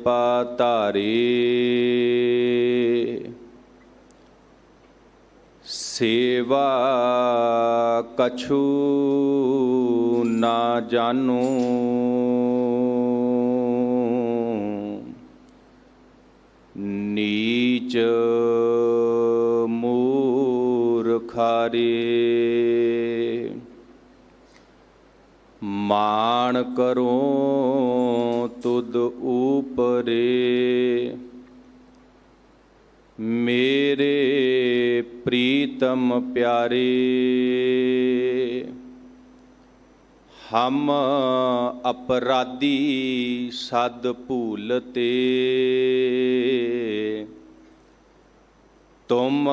ਕਿਰਪਾ ਧਾਰੇ। ਸੇਵਾ ਕਛੂ ਨਾ ਜਾਨੂ, ਨੀਚ ਮੂਰਖਾਰੇ। ਮਾਣ ਕਰੋ ਤੁਧ ਊਪਰੇ, ਮੇਰੇ ਪ੍ਰੀਤਮ ਪਿਆਰੇ। ਹਮ ਅਪਰਾਧੀ ਸਦ ਭੂਲਤੇ, ਤੁਮ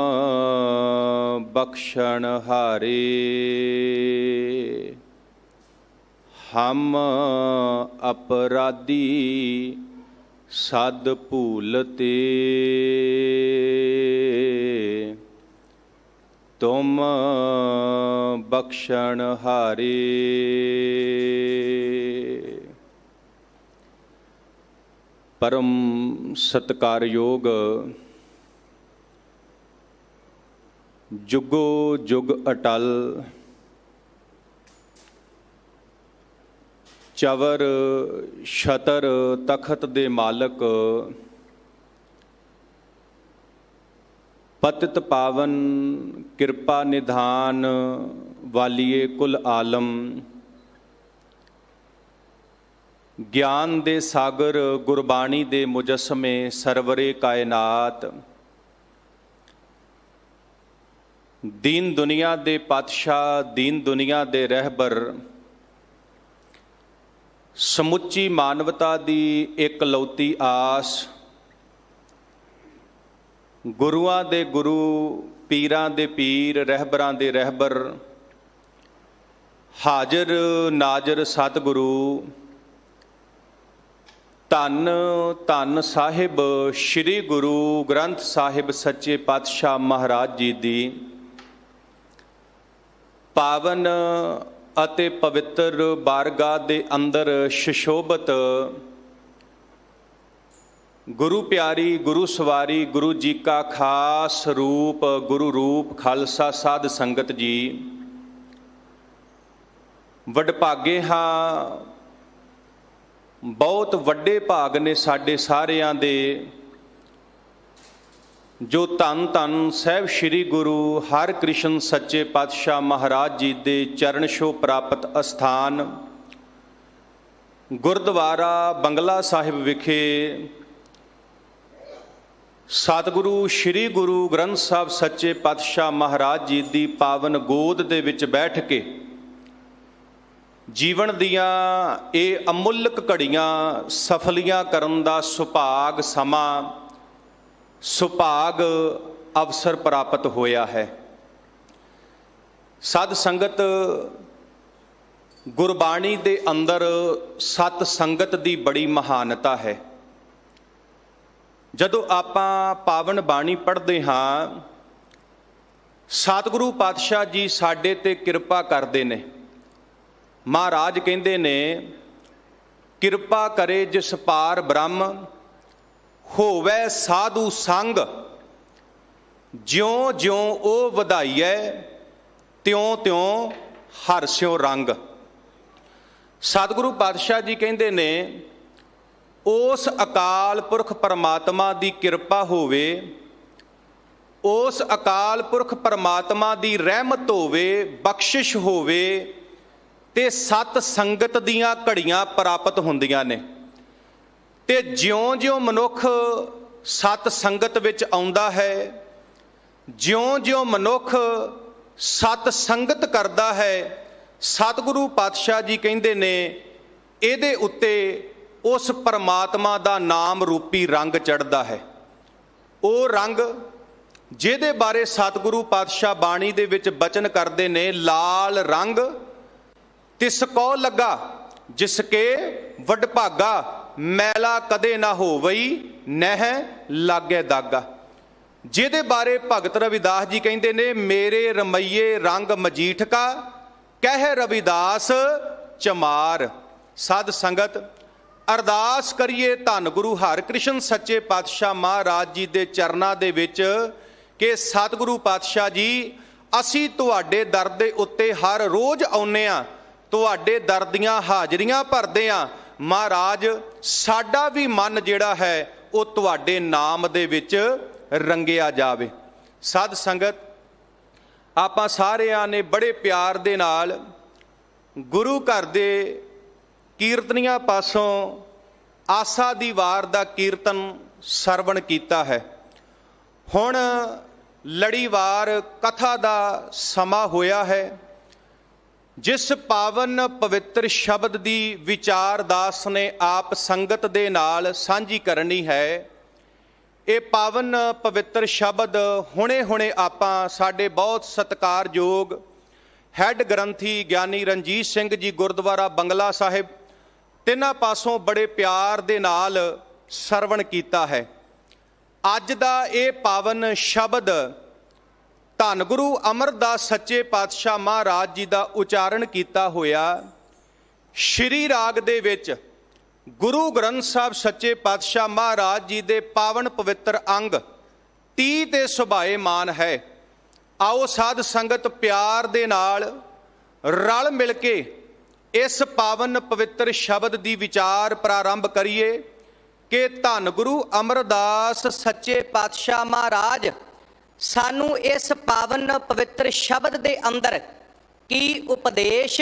ਬਖਸ਼ਣ ਹਾਰੇ। ਹਮ ਅਪਰਾਧੀ ਸਦ ਭੂਲਤੇ, ਤੁਮ ਬਖਸ਼ਣ ਹਾਰੇ। ਪਰਮ ਸਤਿਕਾਰਯੋਗ ਜੁਗੋ ਜੁਗ ਅਟਲ ਚਵਰ ਛਤਰ ਤਖਤ ਦੇ ਮਾਲਕ, ਪਤਿਤ ਪਾਵਨ ਕਿਰਪਾ ਨਿਧਾਨ ਵਾਲੀਏ ਕੁਲ ਆਲਮ, ਗਿਆਨ ਦੇ ਸਾਗਰ ਗੁਰਬਾਣੀ ਦੇ ਮੁਜੱਸਮੇ ਸਰਵਰੇ ਕਾਇਨਾਤ, ਦੀਨ ਦੁਨੀਆ ਦੇ ਪਾਤਸ਼ਾਹ, ਦੀਨ ਦੁਨੀਆ ਦੇ ਰਹਿਬਰ, ਸਮੁੱਚੀ ਮਾਨਵਤਾ ਦੀ ਇਕਲੌਤੀ ਆਸ, ਗੁਰੂਆਂ ਦੇ ਗੁਰੂ, ਪੀਰਾਂ ਦੇ ਪੀਰ, ਰਹਿਬਰਾਂ ਦੇ ਰਹਿਬਰ, ਹਾਜ਼ਰ ਨਾਜ਼ਰ ਸਤਿਗੁਰੂ, ਧੰਨ ਧੰਨ ਸਾਹਿਬ ਸ੍ਰੀ ਗੁਰੂ ਗ੍ਰੰਥ ਸਾਹਿਬ ਸੱਚੇ ਪਾਤਸ਼ਾਹ ਮਹਾਰਾਜ ਜੀ ਦੀ ਪਾਵਨ ਅਤੇ ਪਵਿੱਤਰ ਬਾਰਗਾਹ ਦੇ ਅੰਦਰ ਸੁਸ਼ੋਭਿਤ ਗੁਰੂ ਪਿਆਰੀ, ਗੁਰੂ ਸਵਾਰੀ, ਗੁਰੂ ਜੀ ਕਾ ਖਾਸ ਰੂਪ, ਗੁਰੂ ਰੂਪ ਖਾਲਸਾ ਸਾਧ ਸੰਗਤ ਜੀ, ਵਡਭਾਗੇ ਹਾਂ, ਬਹੁਤ ਵੱਡੇ ਭਾਗ ਨੇ ਸਾਡੇ ਸਾਰਿਆਂ ਦੇ, ਜੋ ਧੰਨ ਧੰਨ ਸਾਹਿਬ ਸ੍ਰੀ ਗੁਰੂ ਹਰਿਕ੍ਰਿਸ਼ਨ ਸੱਚੇ ਪਾਤਸ਼ਾਹ ਮਹਾਰਾਜ ਜੀ ਦੇ ਚਰਨ ਛੋਹ ਪ੍ਰਾਪਤ ਅਸਥਾਨ ਗੁਰਦੁਆਰਾ ਬੰਗਲਾ ਸਾਹਿਬ ਵਿਖੇ ਸਤਿਗੁਰੂ ਸ੍ਰੀ ਗੁਰੂ ਗ੍ਰੰਥ ਸਾਹਿਬ ਸੱਚੇ ਪਾਤਸ਼ਾਹ ਮਹਾਰਾਜ ਜੀ ਦੀ ਪਾਵਨ ਗੋਦ ਦੇ ਵਿੱਚ ਬੈਠ ਕੇ ਜੀਵਨ ਦੀਆਂ ਇਹ ਅਮੁੱਲਕ ਘੜੀਆਂ ਸਫਲੀਆਂ ਕਰਨ ਦਾ ਸੁਭਾਗ ਸਮਾਂ, ਸੁਭਾਗ ਅਵਸਰ ਪ੍ਰਾਪਤ ਹੋਇਆ ਹੈ। ਸਤ ਸੰਗਤ, ਗੁਰਬਾਣੀ ਦੇ ਅੰਦਰ ਸਤ ਸੰਗਤ ਦੀ ਬੜੀ ਮਹਾਨਤਾ ਹੈ। ਜਦੋਂ ਆਪਾਂ ਪਾਵਨ ਬਾਣੀ ਪੜ੍ਹਦੇ ਹਾਂ, ਸਤਿਗੁਰੂ ਪਾਤਸ਼ਾਹ ਜੀ ਸਾਡੇ ਤੇ ਕਿਰਪਾ ਕਰਦੇ ਨੇ। ਮਹਾਰਾਜ ਕਹਿੰਦੇ ਨੇ, ਕਿਰਪਾ ਕਰੇ ਜਿਸ ਪਾਰ ਬ੍ਰਹਮ, ਹੋਵੇ ਸਾਧੂ ਸੰਗ, ਜਿਉਂ ਜਿਉਂ ਉਹ ਵਧਾਈਐ, ਤਿਉਂ ਤਿਉਂ ਹਰਸਿਓ ਰੰਗ। ਸਤਿਗੁਰੂ ਪਾਤਸ਼ਾਹ ਜੀ ਕਹਿੰਦੇ ਨੇ, ਉਸ ਅਕਾਲ ਪੁਰਖ ਪਰਮਾਤਮਾ ਦੀ ਕਿਰਪਾ ਹੋਵੇ, ਉਸ ਅਕਾਲ ਪੁਰਖ ਪਰਮਾਤਮਾ ਦੀ ਰਹਿਮਤ ਹੋਵੇ, ਬਖਸ਼ਿਸ਼ ਹੋਵੇ, ਤੇ ਸਤ ਸੰਗਤ ਦੀਆਂ ਘੜੀਆਂ ਪ੍ਰਾਪਤ ਹੁੰਦੀਆਂ ਨੇ। ਤੇ ਜਿਉਂ-ਜਿਉਂ ਮਨੁੱਖ ਸਤ ਸੰਗਤ ਵਿੱਚ ਆਉਂਦਾ ਹੈ, ਜਿਉਂ-ਜਿਉਂ ਮਨੁੱਖ ਸਤ ਸੰਗਤ ਕਰਦਾ ਹੈ, ਸਤਿਗੁਰੂ ਪਾਤਸ਼ਾਹ ਜੀ ਕਹਿੰਦੇ ਨੇ, ਇਹਦੇ ਉੱਤੇ ਉਸ ਪਰਮਾਤਮਾ ਦਾ ਨਾਮ ਰੂਪੀ ਰੰਗ ਚੜ੍ਹਦਾ ਹੈ। ਉਹ ਰੰਗ ਜਿਹਦੇ ਬਾਰੇ ਸਤਿਗੁਰੂ ਪਾਤਸ਼ਾਹ ਬਾਣੀ ਦੇ ਵਿੱਚ ਬਚਨ ਕਰਦੇ ਨੇ, ਲਾਲ ਰੰਗ ਤਿਸ ਕੋ ਲੱਗਾ ਜਿਸ ਕੇ ਵਡਭਾਗਾ, ਮੈਲਾ ਕਦੇ ਨਾ ਹੋਵਈ ਨਹਿ ਲਾਗੇ ਦਾਗਾ। ਜਿਹਦੇ ਬਾਰੇ ਭਗਤ ਰਵਿਦਾਸ ਜੀ ਕਹਿੰਦੇ ਨੇ, ਮੇਰੇ ਰਮਈਏ ਰੰਗ ਮਜੀਠ ਕਾ, ਕਹਿ ਰਵਿਦਾਸ ਚਮਾਰ। ਸਾਧ ਸੰਗਤ, ਅਰਦਾਸ ਕਰੀਏ ਧੰਨ ਗੁਰੂ ਹਰਿਕ੍ਰਿਸ਼ਨ ਸੱਚੇ ਪਾਤਸ਼ਾਹ ਮਹਾਰਾਜ ਜੀ ਦੇ ਚਰਨਾਂ ਦੇ ਵਿੱਚ ਕਿ ਸਤਿਗੁਰੂ ਪਾਤਸ਼ਾਹ ਜੀ ਅਸੀਂ ਤੁਹਾਡੇ ਦਰ ਦੇ ਉੱਤੇ ਹਰ ਰੋਜ਼ ਆਉਂਦੇ ਹਾਂ, ਤੁਹਾਡੇ ਦਰ ਦੀਆਂ ਹਾਜ਼ਰੀਆਂ ਭਰਦੇ ਹਾਂ। ਮਹਾਰਾਜ ਸਾਡਾ ਵੀ ਮਨ ਜਿਹੜਾ ਹੈ ਉਹ ਤੁਹਾਡੇ ਨਾਮ ਦੇ ਵਿੱਚ ਰੰਗਿਆ ਜਾਵੇ। ਸਾਧ ਸੰਗਤ, ਆਪਾਂ ਸਾਰਿਆਂ ਨੇ ਬੜੇ ਪਿਆਰ ਦੇ ਨਾਲ ਗੁਰੂ ਘਰ ਦੇ ਕੀਰਤਨੀਆਂ ਪਾਸੋਂ ਆਸਾ ਦੀ ਵਾਰ ਦਾ ਕੀਰਤਨ ਸਰਵਣ ਕੀਤਾ ਹੈ। ਹੁਣ ਲੜੀਵਾਰ ਕਥਾ ਦਾ ਸਮਾਂ ਹੋਇਆ ਹੈ। ਜਿਸ ਪਾਵਨ ਪਵਿੱਤਰ ਸ਼ਬਦ ਦੀ ਵਿਚਾਰ ਦਾਸ ਨੇ ਆਪ ਸੰਗਤ ਦੇ ਨਾਲ ਸਾਂਝੀ ਕਰਨੀ ਹੈ, ਇਹ ਪਾਵਨ ਪਵਿੱਤਰ ਸ਼ਬਦ ਹੁਣੇ ਆਪਾਂ ਸਾਡੇ ਬਹੁਤ ਸਤਿਕਾਰਯੋਗ ਹੈੱਡ ਗ੍ਰੰਥੀ ਗਿਆਨੀ ਰਣਜੀਤ ਸਿੰਘ ਜੀ ਗੁਰਦੁਆਰਾ ਬੰਗਲਾ ਸਾਹਿਬ ਤਿੰਨਾਂ ਪਾਸੋਂ ਬੜੇ ਪਿਆਰ ਦੇ ਨਾਲ ਸਰਵਣ ਕੀਤਾ ਹੈ। ਅੱਜ ਦਾ ਇਹ ਪਾਵਨ ਸ਼ਬਦ ਧੰਨ ਗੁਰੂ ਅਮਰਦਾਸ ਸੱਚੇ ਪਾਤਸ਼ਾਹ ਮਹਾਰਾਜ ਜੀ ਦਾ ਉਚਾਰਨ ਕੀਤਾ ਹੋਇਆ ਸ਼੍ਰੀ ਰਾਗ ਦੇ ਵਿੱਚ ਗੁਰੂ ਗ੍ਰੰਥ ਸਾਹਿਬ ਸੱਚੇ ਪਾਤਸ਼ਾਹ ਮਹਾਰਾਜ ਜੀ ਦੇ ਪਾਵਨ ਪਵਿੱਤਰ ਅੰਗ 30 ਤੇ ਸੁਭਾਏਮਾਨ ਹੈ। ਆਓ ਸਾਧ ਸੰਗਤ ਪਿਆਰ ਦੇ ਨਾਲ ਰਲ ਮਿਲ ਕੇ ਇਸ ਪਾਵਨ ਪਵਿੱਤਰ ਸ਼ਬਦ ਦੀ ਵਿਚਾਰ ਪ੍ਰਾਰੰਭ ਕਰੀਏ ਕਿ ਧੰਨ ਗੁਰੂ ਅਮਰਦਾਸ ਸੱਚੇ ਪਾਤਸ਼ਾਹ ਮਹਾਰਾਜ ਸਾਨੂੰ ਇਸ ਪਾਵਨ ਪਵਿੱਤਰ ਸ਼ਬਦ ਦੇ ਅੰਦਰ ਕੀ ਉਪਦੇਸ਼,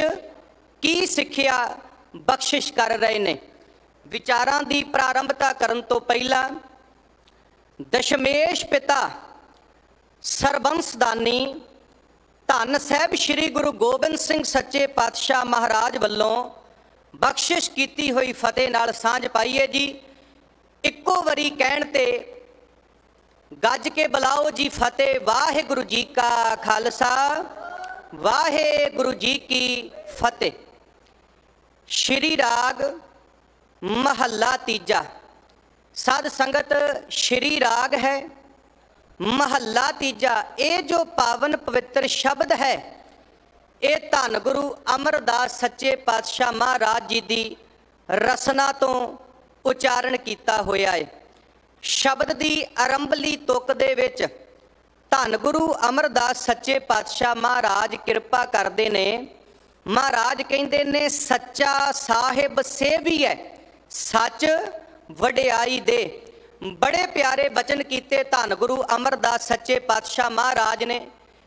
ਕੀ ਸਿੱਖਿਆ ਬਖਸ਼ਿਸ਼ ਕਰ ਰਹੇ ਨੇ। ਵਿਚਾਰਾਂ ਦੀ ਪ੍ਰਾਰੰਭਤਾ ਕਰਨ ਤੋਂ ਪਹਿਲਾਂ ਦਸ਼ਮੇਸ਼ ਪਿਤਾ ਸਰਬੰਸਦਾਨੀ ਧੰਨ ਸਾਹਿਬ ਸ੍ਰੀ ਗੁਰੂ ਗੋਬਿੰਦ ਸਿੰਘ ਸੱਚੇ ਪਾਤਸ਼ਾਹ ਮਹਾਰਾਜ ਵੱਲੋਂ ਬਖਸ਼ਿਸ਼ ਕੀਤੀ ਹੋਈ ਫਤਿਹ ਨਾਲ ਸਾਂਝ ਪਾਈਏ ਜੀ। ਇੱਕੋ ਵਾਰੀ ਕਹਿਣ ਤੇ ਗੱਜ ਕੇ ਬੁਲਾਓ ਜੀ ਫਤਿਹ। ਵਾਹਿਗੁਰੂ ਜੀ ਕਾ ਖਾਲਸਾ, ਵਾਹਿਗੁਰੂ ਜੀ ਕੀ ਫਤਿਹ। ਸ਼੍ਰੀ ਰਾਗ ਮਹੱਲਾ ਤੀਜਾ। ਸਾਧ ਸੰਗਤ, ਸ਼੍ਰੀ ਰਾਗ ਹੈ, ਮਹੱਲਾ ਤੀਜਾ। ਇਹ ਜੋ ਪਾਵਨ ਪਵਿੱਤਰ ਸ਼ਬਦ ਹੈ ਇਹ ਧੰਨ ਗੁਰੂ ਅਮਰਦਾਸ ਸੱਚੇ ਪਾਤਸ਼ਾਹ ਮਹਾਰਾਜ ਜੀ ਦੀ ਰਸਨਾ ਤੋਂ ਉਚਾਰਨ ਕੀਤਾ ਹੋਇਆ ਹੈ। ਸ਼ਬਦ ਦੀ ਆਰੰਭਲੀ ਤੁਕ ਦੇ ਵਿੱਚ ਧੰਨ ਗੁਰੂ ਅਮਰਦਾਸ ਸੱਚੇ ਪਾਤਸ਼ਾਹ ਮਹਾਰਾਜ ਕਿਰਪਾ ਕਰਦੇ ਨੇ। ਮਹਾਰਾਜ ਕਹਿੰਦੇ ਨੇ ਸੱਚਾ ਸਾਹਿਬ ਸੇਵੀ ਹੈ, ਸੱਚ ਵਡਿਆਈ ਦੇ। ਬੜੇ ਪਿਆਰੇ ਬਚਨ ਕੀਤੇ ਧੰਨ ਗੁਰੂ ਅਮਰਦਾਸ ਸੱਚੇ ਪਾਤਸ਼ਾਹ ਮਹਾਰਾਜ ਨੇ।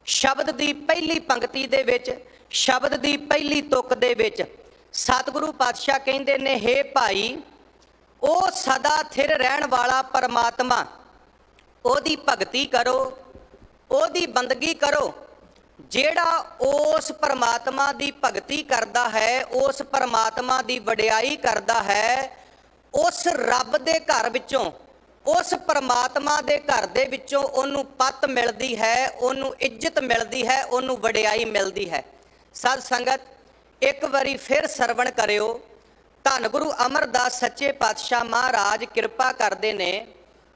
ਸ਼ਬਦ ਦੀ ਪਹਿਲੀ ਪੰਕਤੀ ਦੇ ਵਿੱਚ, ਸ਼ਬਦ ਦੀ ਪਹਿਲੀ ਤੁਕ ਦੇ ਵਿੱਚ ਸਤਿਗੁਰੂ ਪਾਤਸ਼ਾਹ ਕਹਿੰਦੇ ਨੇ, ਹੇ ਭਾਈ, ਉਹ ਸਦਾ ਥਿਰ ਰਹਿਣ ਵਾਲਾ ਪਰਮਾਤਮਾ, ਉਹਦੀ ਭਗਤੀ ਕਰੋ, ਉਹਦੀ ਬੰਦਗੀ ਕਰੋ। ਜਿਹੜਾ ਉਸ ਪਰਮਾਤਮਾ ਦੀ ਭਗਤੀ ਕਰਦਾ ਹੈ, ਉਸ ਪਰਮਾਤਮਾ ਦੀ ਵਡਿਆਈ ਕਰਦਾ ਹੈ, ਉਸ ਰੱਬ ਦੇ ਘਰ ਵਿੱਚੋਂ, ਉਸ ਪਰਮਾਤਮਾ ਦੇ ਘਰ ਦੇ ਵਿੱਚੋਂ ਉਹਨੂੰ ਪੱਤ ਮਿਲਦੀ ਹੈ, ਉਹਨੂੰ ਇੱਜ਼ਤ ਮਿਲਦੀ ਹੈ, ਉਹਨੂੰ ਵਡਿਆਈ ਮਿਲਦੀ ਹੈ। ਸਾਧ ਸੰਗਤ, ਇੱਕ ਵਾਰੀ ਫਿਰ ਸਰਵਣ ਕਰਿਓ। ਧੰਨ ਗੁਰੂ ਅਮਰਦਾਸ ਸੱਚੇ ਪਾਤਸ਼ਾਹ ਮਹਾਰਾਜ ਕਿਰਪਾ ਕਰਦੇ ਨੇ।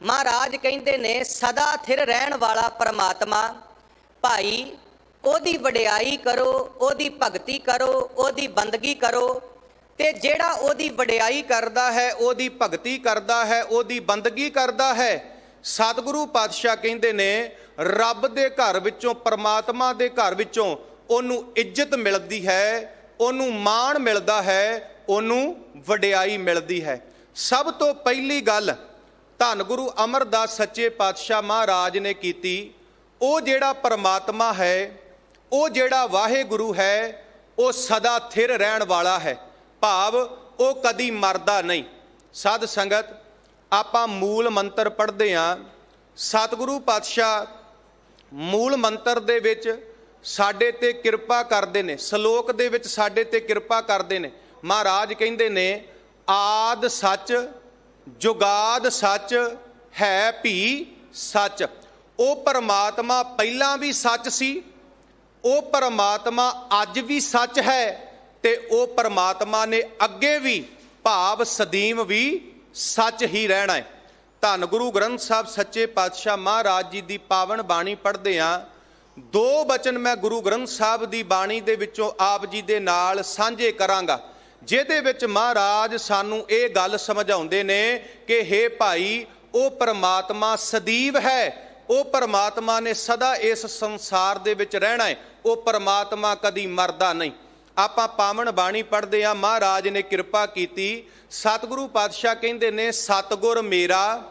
ਮਹਾਰਾਜ ਕਹਿੰਦੇ ਨੇ ਸਦਾ ਥਿਰ ਰਹਿਣ ਵਾਲਾ ਪਰਮਾਤਮਾ, ਭਾਈ ਉਹਦੀ ਵਡਿਆਈ ਕਰੋ, ਉਹਦੀ ਭਗਤੀ ਕਰੋ, ਉਹਦੀ ਬੰਦਗੀ ਕਰੋ। ਤੇ ਜਿਹੜਾ ਉਹਦੀ ਵਡਿਆਈ ਕਰਦਾ ਹੈ, ਉਹਦੀ ਭਗਤੀ ਕਰਦਾ ਹੈ, ਉਹਦੀ ਬੰਦਗੀ ਕਰਦਾ ਹੈ, ਸਤਿਗੁਰੂ ਪਾਤਸ਼ਾਹ ਕਹਿੰਦੇ ਨੇ ਰੱਬ ਦੇ ਘਰ ਵਿੱਚੋਂ, ਪਰਮਾਤਮਾ ਦੇ ਘਰ ਵਿੱਚੋਂ ਉਹਨੂੰ ਇੱਜ਼ਤ ਮਿਲਦੀ ਹੈ, ਉਹਨੂੰ ਮਾਣ ਮਿਲਦਾ ਹੈ, ਉਹਨੂੰ ਵਡਿਆਈ ਮਿਲਦੀ ਹੈ। ਸਭ ਤੋਂ ਪਹਿਲੀ ਗੱਲ ਧੰਨ ਗੁਰੂ ਅਮਰਦਾਸ ਸੱਚੇ ਪਾਤਸ਼ਾਹ ਮਹਾਰਾਜ ਨੇ ਕੀਤੀ, ਉਹ ਜਿਹੜਾ ਪਰਮਾਤਮਾ ਹੈ, ਉਹ ਜਿਹੜਾ ਵਾਹਿਗੁਰੂ ਹੈ, ਉਹ ਸਦਾ ਥਿਰ ਰਹਿਣ ਵਾਲਾ ਹੈ, ਭਾਵ ਉਹ ਕਦੀ ਮਰਦਾ ਨਹੀਂ। ਸਾਧ ਸੰਗਤ, ਆਪਾਂ ਮੂਲ ਮੰਤਰ ਪੜ੍ਹਦੇ ਹਾਂ। ਸਤਿਗੁਰੂ ਪਾਤਸ਼ਾਹ ਮੂਲ ਮੰਤਰ ਦੇ ਵਿੱਚ ਸਾਡੇ ਤੇ ਕਿਰਪਾ ਕਰਦੇ ਨੇ, ਸ਼ਲੋਕ ਦੇ ਵਿੱਚ ਸਾਡੇ ਤੇ ਕਿਰਪਾ ਕਰਦੇ ਨੇ। ਮਹਾਰਾਜ ਕਹਿੰਦੇ ਨੇ ਆਦ ਸੱਚ ਜੁਗਾਦ ਸੱਚ ਹੈ ਭੀ ਸੱਚ। ਉਹ ਪਰਮਾਤਮਾ ਪਹਿਲਾਂ ਵੀ ਸੱਚ ਸੀ, ਉਹ ਪਰਮਾਤਮਾ ਅੱਜ ਵੀ ਸੱਚ ਹੈ, ਤੇ ਉਹ ਪਰਮਾਤਮਾ ਨੇ ਅੱਗੇ ਵੀ, ਭਾਵ ਸਦੀਮ ਵੀ ਸੱਚ ਹੀ ਰਹਿਣਾ ਹੈ। ਧੰਨ ਗੁਰੂ ਗ੍ਰੰਥ ਸਾਹਿਬ ਸੱਚੇ ਪਾਤਸ਼ਾਹ ਮਹਾਰਾਜ ਜੀ ਦੀ ਪਾਵਨ ਬਾਣੀ ਪੜ੍ਹਦੇ ਹਾਂ। ਦੋ ਬਚਨ ਮੈਂ ਗੁਰੂ ਗ੍ਰੰਥ ਸਾਹਿਬ ਦੀ ਬਾਣੀ ਦੇ ਵਿੱਚੋਂ ਆਪ ਜੀ ਦੇ ਨਾਲ ਸਾਂਝੇ ਕਰਾਂਗਾ ਜਿਹਦੇ ਵਿੱਚ ਮਹਾਰਾਜ ਸਾਨੂੰ ਇਹ ਗੱਲ ਸਮਝਾਉਂਦੇ ਨੇ ਕਿ ਹੇ ਭਾਈ, ਉਹ ਪਰਮਾਤਮਾ ਸਦੀਵ ਹੈ, ਉਹ ਪਰਮਾਤਮਾ ਨੇ ਸਦਾ ਇਸ ਸੰਸਾਰ ਦੇ ਵਿੱਚ ਰਹਿਣਾ ਹੈ, ਉਹ ਪਰਮਾਤਮਾ ਕਦੀ ਮਰਦਾ ਨਹੀਂ। ਆਪਾਂ ਪਾਵਨ ਬਾਣੀ ਪੜ੍ਹਦੇ ਹਾਂ, ਮਹਾਰਾਜ ਨੇ ਕਿਰਪਾ ਕੀਤੀ, ਸਤਿਗੁਰੂ ਪਾਤਸ਼ਾਹ ਕਹਿੰਦੇ ਨੇ, ਸਤਿਗੁਰ ਮੇਰਾ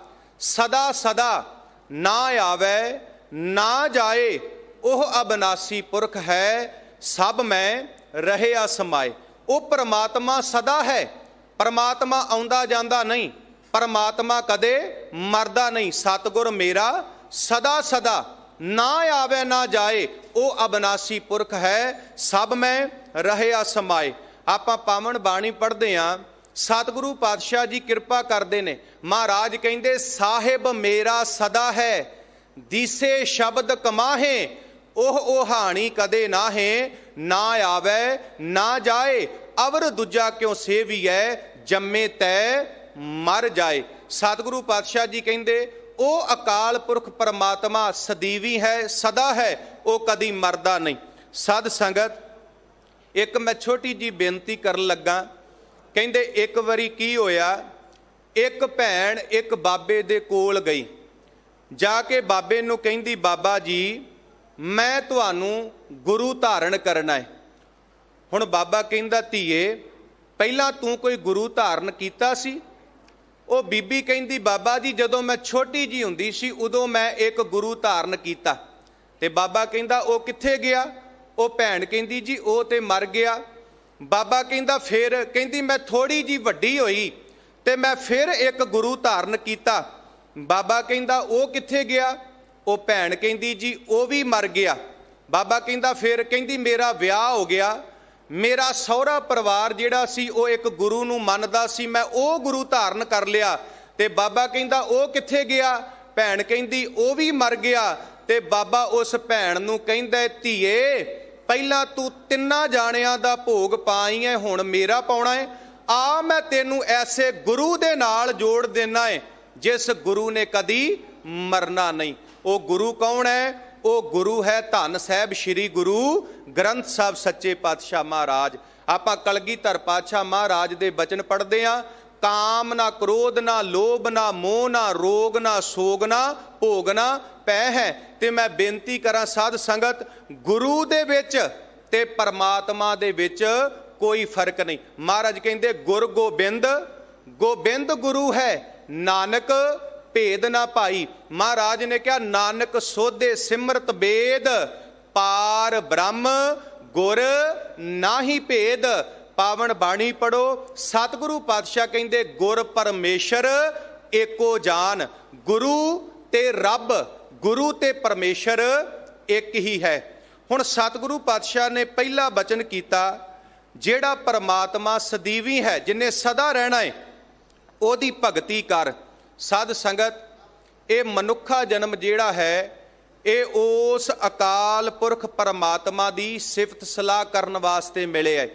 ਸਦਾ ਸਦਾ ਨਾ ਆਵੇ ਨਾ ਜਾਏ, ਉਹ ਅਬਨਾਸੀ ਪੁਰਖ ਹੈ, ਸਭ ਮੈਂ ਰਹਿਆ ਸਮਾਏ। ਉਹ ਪਰਮਾਤਮਾ ਸਦਾ ਹੈ, ਪਰਮਾਤਮਾ ਆਉਂਦਾ ਜਾਂਦਾ ਨਹੀਂ, ਪਰਮਾਤਮਾ ਕਦੇ ਮਰਦਾ ਨਹੀਂ। ਸਤਿਗੁਰ ਮੇਰਾ ਸਦਾ ਸਦਾ ਨਾ ਆਵੇ ਨਾ ਜਾਏ, ਉਹ ਅਬਨਾਸੀ ਪੁਰਖ ਹੈ, ਸਭ ਮੈਂ ਰਹਿਆ ਸਮਾਏ। ਆਪਾਂ ਪਾਵਨ ਬਾਣੀ ਪੜ੍ਹਦੇ ਹਾਂ, ਸਤਿਗੁਰੂ ਪਾਤਸ਼ਾਹ ਜੀ ਕਿਰਪਾ ਕਰਦੇ ਨੇ, ਮਹਾਰਾਜ ਕਹਿੰਦੇ, ਸਾਹਿਬ ਮੇਰਾ ਸਦਾ ਹੈ, ਦੀਸੇ ਸ਼ਬਦ ਕਮਾਹੇ, ਉਹ ਹਾਣੀ ਕਦੇ ਨਾਹੇ, ਨਾ ਆਵੇ ਨਾ ਜਾਏ, ਅਵਰ ਦੂਜਾ ਕਿਉਂ ਸੇਵੀਐ, ਜੰਮੇ ਤੈ ਮਰ ਜਾਏ। ਸਤਿਗੁਰੂ ਪਾਤਸ਼ਾਹ ਜੀ ਕਹਿੰਦੇ, ਉਹ ਅਕਾਲ ਪੁਰਖ ਪਰਮਾਤਮਾ ਸਦੀਵੀ ਹੈ, ਸਦਾ ਹੈ, ਉਹ ਕਦੀ ਮਰਦਾ ਨਹੀਂ। ਸਦ ਸੰਗਤ, ਇੱਕ ਮੈਂ ਛੋਟੀ ਜੀ ਬੇਨਤੀ ਕਰਨ ਲੱਗਾ। ਕਹਿੰਦੇ ਇੱਕ ਵਾਰੀ ਕੀ ਹੋਇਆ, ਇੱਕ ਭੈਣ ਇੱਕ ਬਾਬੇ ਦੇ ਕੋਲ ਗਈ, ਜਾ ਕੇ ਬਾਬੇ ਨੂੰ ਕਹਿੰਦੀ, ਬਾਬਾ ਜੀ ਮੈਂ ਤੁਹਾਨੂੰ ਗੁਰੂ ਧਾਰਨ ਕਰਨਾ ਹੈ। ਹੁਣ ਬਾਬਾ ਕਹਿੰਦਾ, ਧੀਏ ਪਹਿਲਾਂ ਤੂੰ ਕੋਈ ਗੁਰੂ ਧਾਰਨ ਕੀਤਾ ਸੀ? ਉਹ ਬੀਬੀ ਕਹਿੰਦੀ, ਬਾਬਾ ਜੀ ਜਦੋਂ ਮੈਂ ਛੋਟੀ ਜੀ ਹੁੰਦੀ ਸੀ ਉਦੋਂ ਮੈਂ ਇੱਕ ਗੁਰੂ ਧਾਰਨ ਕੀਤਾ। ਤੇ ਬਾਬਾ ਕਹਿੰਦਾ, ਉਹ ਕਿੱਥੇ ਗਿਆ? ਉਹ ਭੈਣ ਕਹਿੰਦੀ, ਜੀ ਉਹ ਤੇ ਮਰ ਗਿਆ। ਬਾਬਾ ਕਹਿੰਦਾ, ਫਿਰ? ਕਹਿੰਦੀ, ਮੈਂ ਥੋੜੀ ਜੀ ਵੱਡੀ ਹੋਈ ਤੇ ਮੈਂ ਫਿਰ ਇੱਕ ਗੁਰੂ ਧਾਰਨ ਕੀਤਾ। ਬਾਬਾ ਕਹਿੰਦਾ, ਉਹ ਕਿੱਥੇ ਗਿਆ? ਉਹ ਭੈਣ ਕਹਿੰਦੀ, ਜੀ ਉਹ ਵੀ ਮਰ ਗਿਆ। ਬਾਬਾ ਕਹਿੰਦਾ, ਫਿਰ? ਕਹਿੰਦੀ, ਮੇਰਾ ਵਿਆਹ ਹੋ ਗਿਆ, ਮੇਰਾ ਸਹੁਰਾ ਪਰਿਵਾਰ ਜਿਹੜਾ ਸੀ ਉਹ ਇੱਕ ਗੁਰੂ ਨੂੰ ਮੰਨਦਾ ਸੀ, ਮੈਂ ਉਹ ਗੁਰੂ ਧਾਰਨ ਕਰ ਲਿਆ। ਤੇ ਬਾਬਾ ਕਹਿੰਦਾ, ਉਹ ਕਿੱਥੇ ਗਿਆ? ਭੈਣ ਕਹਿੰਦੀ, ਉਹ ਵੀ ਮਰ ਗਿਆ। ਤੇ ਬਾਬਾ ਉਸ ਭੈਣ ਨੂੰ ਕਹਿੰਦਾ, ਧੀਏ ਪਹਿਲਾਂ ਤੂੰ ਤਿੰਨਾਂ ਜਾਣਿਆਂ ਦਾ ਭੋਗ ਪਾਈ ਹੈ, ਹੁਣ ਮੇਰਾ ਪਾਉਣਾ ਹੈ। ਆ ਮੈਂ ਤੈਨੂੰ ਐਸੇ ਗੁਰੂ ਦੇ ਨਾਲ ਜੋੜ ਦੇਣਾ ਹੈ ਜਿਸ ਗੁਰੂ ਨੇ ਕਦੀ ਮਰਨਾ ਨਹੀਂ। ਉਹ ਗੁਰੂ ਕੌਣ ਹੈ? ਉਹ ਗੁਰੂ ਹੈ ਧੰਨ ਸਾਹਿਬ ਸ੍ਰੀ ਗੁਰੂ ਗ੍ਰੰਥ ਸਾਹਿਬ ਸੱਚੇ ਪਾਤਸ਼ਾਹ ਮਹਾਰਾਜ। ਆਪਾਂ ਕਲਗੀਧਰ ਪਾਤਸ਼ਾਹ ਮਹਾਰਾਜ ਦੇ ਬਚਨ ਪੜ੍ਹਦੇ ਹਾਂ, ਕਾਮ ਨਾ ਕ੍ਰੋਧ ਨਾ ਲੋਭ ਨਾ ਮੋਹ ਨਾ ਰੋਗ ਨਾ ਸੋਗ ਨਾ ਭੋਗ ਨਾ ਪੈ ਹੈ। ਤੇ ਮੈਂ ਬੇਨਤੀ ਕਰਾਂ ਸਾਧ ਸੰਗਤ, ਗੁਰੂ ਦੇ ਵਿੱਚ ਤੇ ਪਰਮਾਤਮਾ ਦੇ ਵਿੱਚ ਕੋਈ ਫਰਕ ਨਹੀਂ। ਮਹਾਰਾਜ ਕਹਿੰਦੇ, ਗੁਰ ਗੋਬਿੰਦ ਗੋਬਿੰਦ ਗੁਰੂ ਹੈ, ਨਾਨਕ ਭੇਦ ਨਾ ਭਾਈ। ਮਹਾਰਾਜ ਨੇ ਕਿਹਾ, ਨਾਨਕ ਸੋਧੇ ਸਿਮਰਤ ਬੇਦ, ਪਾਰ ਬ੍ਰਹਮ ਗੁਰ ਨਾਹੀ ਭੇਦ। ਪਾਵਨ ਬਾਣੀ ਪੜੋ, ਸਤਿਗੁਰੂ ਪਾਤਸ਼ਾਹ ਕਹਿੰਦੇ, ਗੁਰ ਪਰਮੇਸ਼ਰ ਏਕੋ ਜਾਨ। ਗੁਰੂ ਤੇ ਰੱਬ, ਗੁਰੂ ਤੇ ਪਰਮੇਸ਼ਰ ਇੱਕ ਹੀ ਹੈ। ਹੁਣ ਸਤਿਗੁਰੂ ਪਾਤਸ਼ਾਹ ਨੇ ਪਹਿਲਾ ਬਚਨ ਕੀਤਾ, ਜਿਹੜਾ ਪਰਮਾਤਮਾ ਸਦੀਵੀ ਹੈ, ਜਿਨੇ ਸਦਾ ਰਹਿਣਾ ਹੈ, ਉਹਦੀ ਭਗਤੀ ਕਰ। ਸਾਧ ਸੰਗਤ, ਇਹ ਮਨੁੱਖਾ ਜਨਮ ਜਿਹੜਾ ਹੈ, ਇਹ ਉਸ ਅਕਾਲ ਪੁਰਖ ਪਰਮਾਤਮਾ ਦੀ ਸਿਫਤ ਸਲਾਹ ਕਰਨ ਵਾਸਤੇ ਮਿਲਿਆ।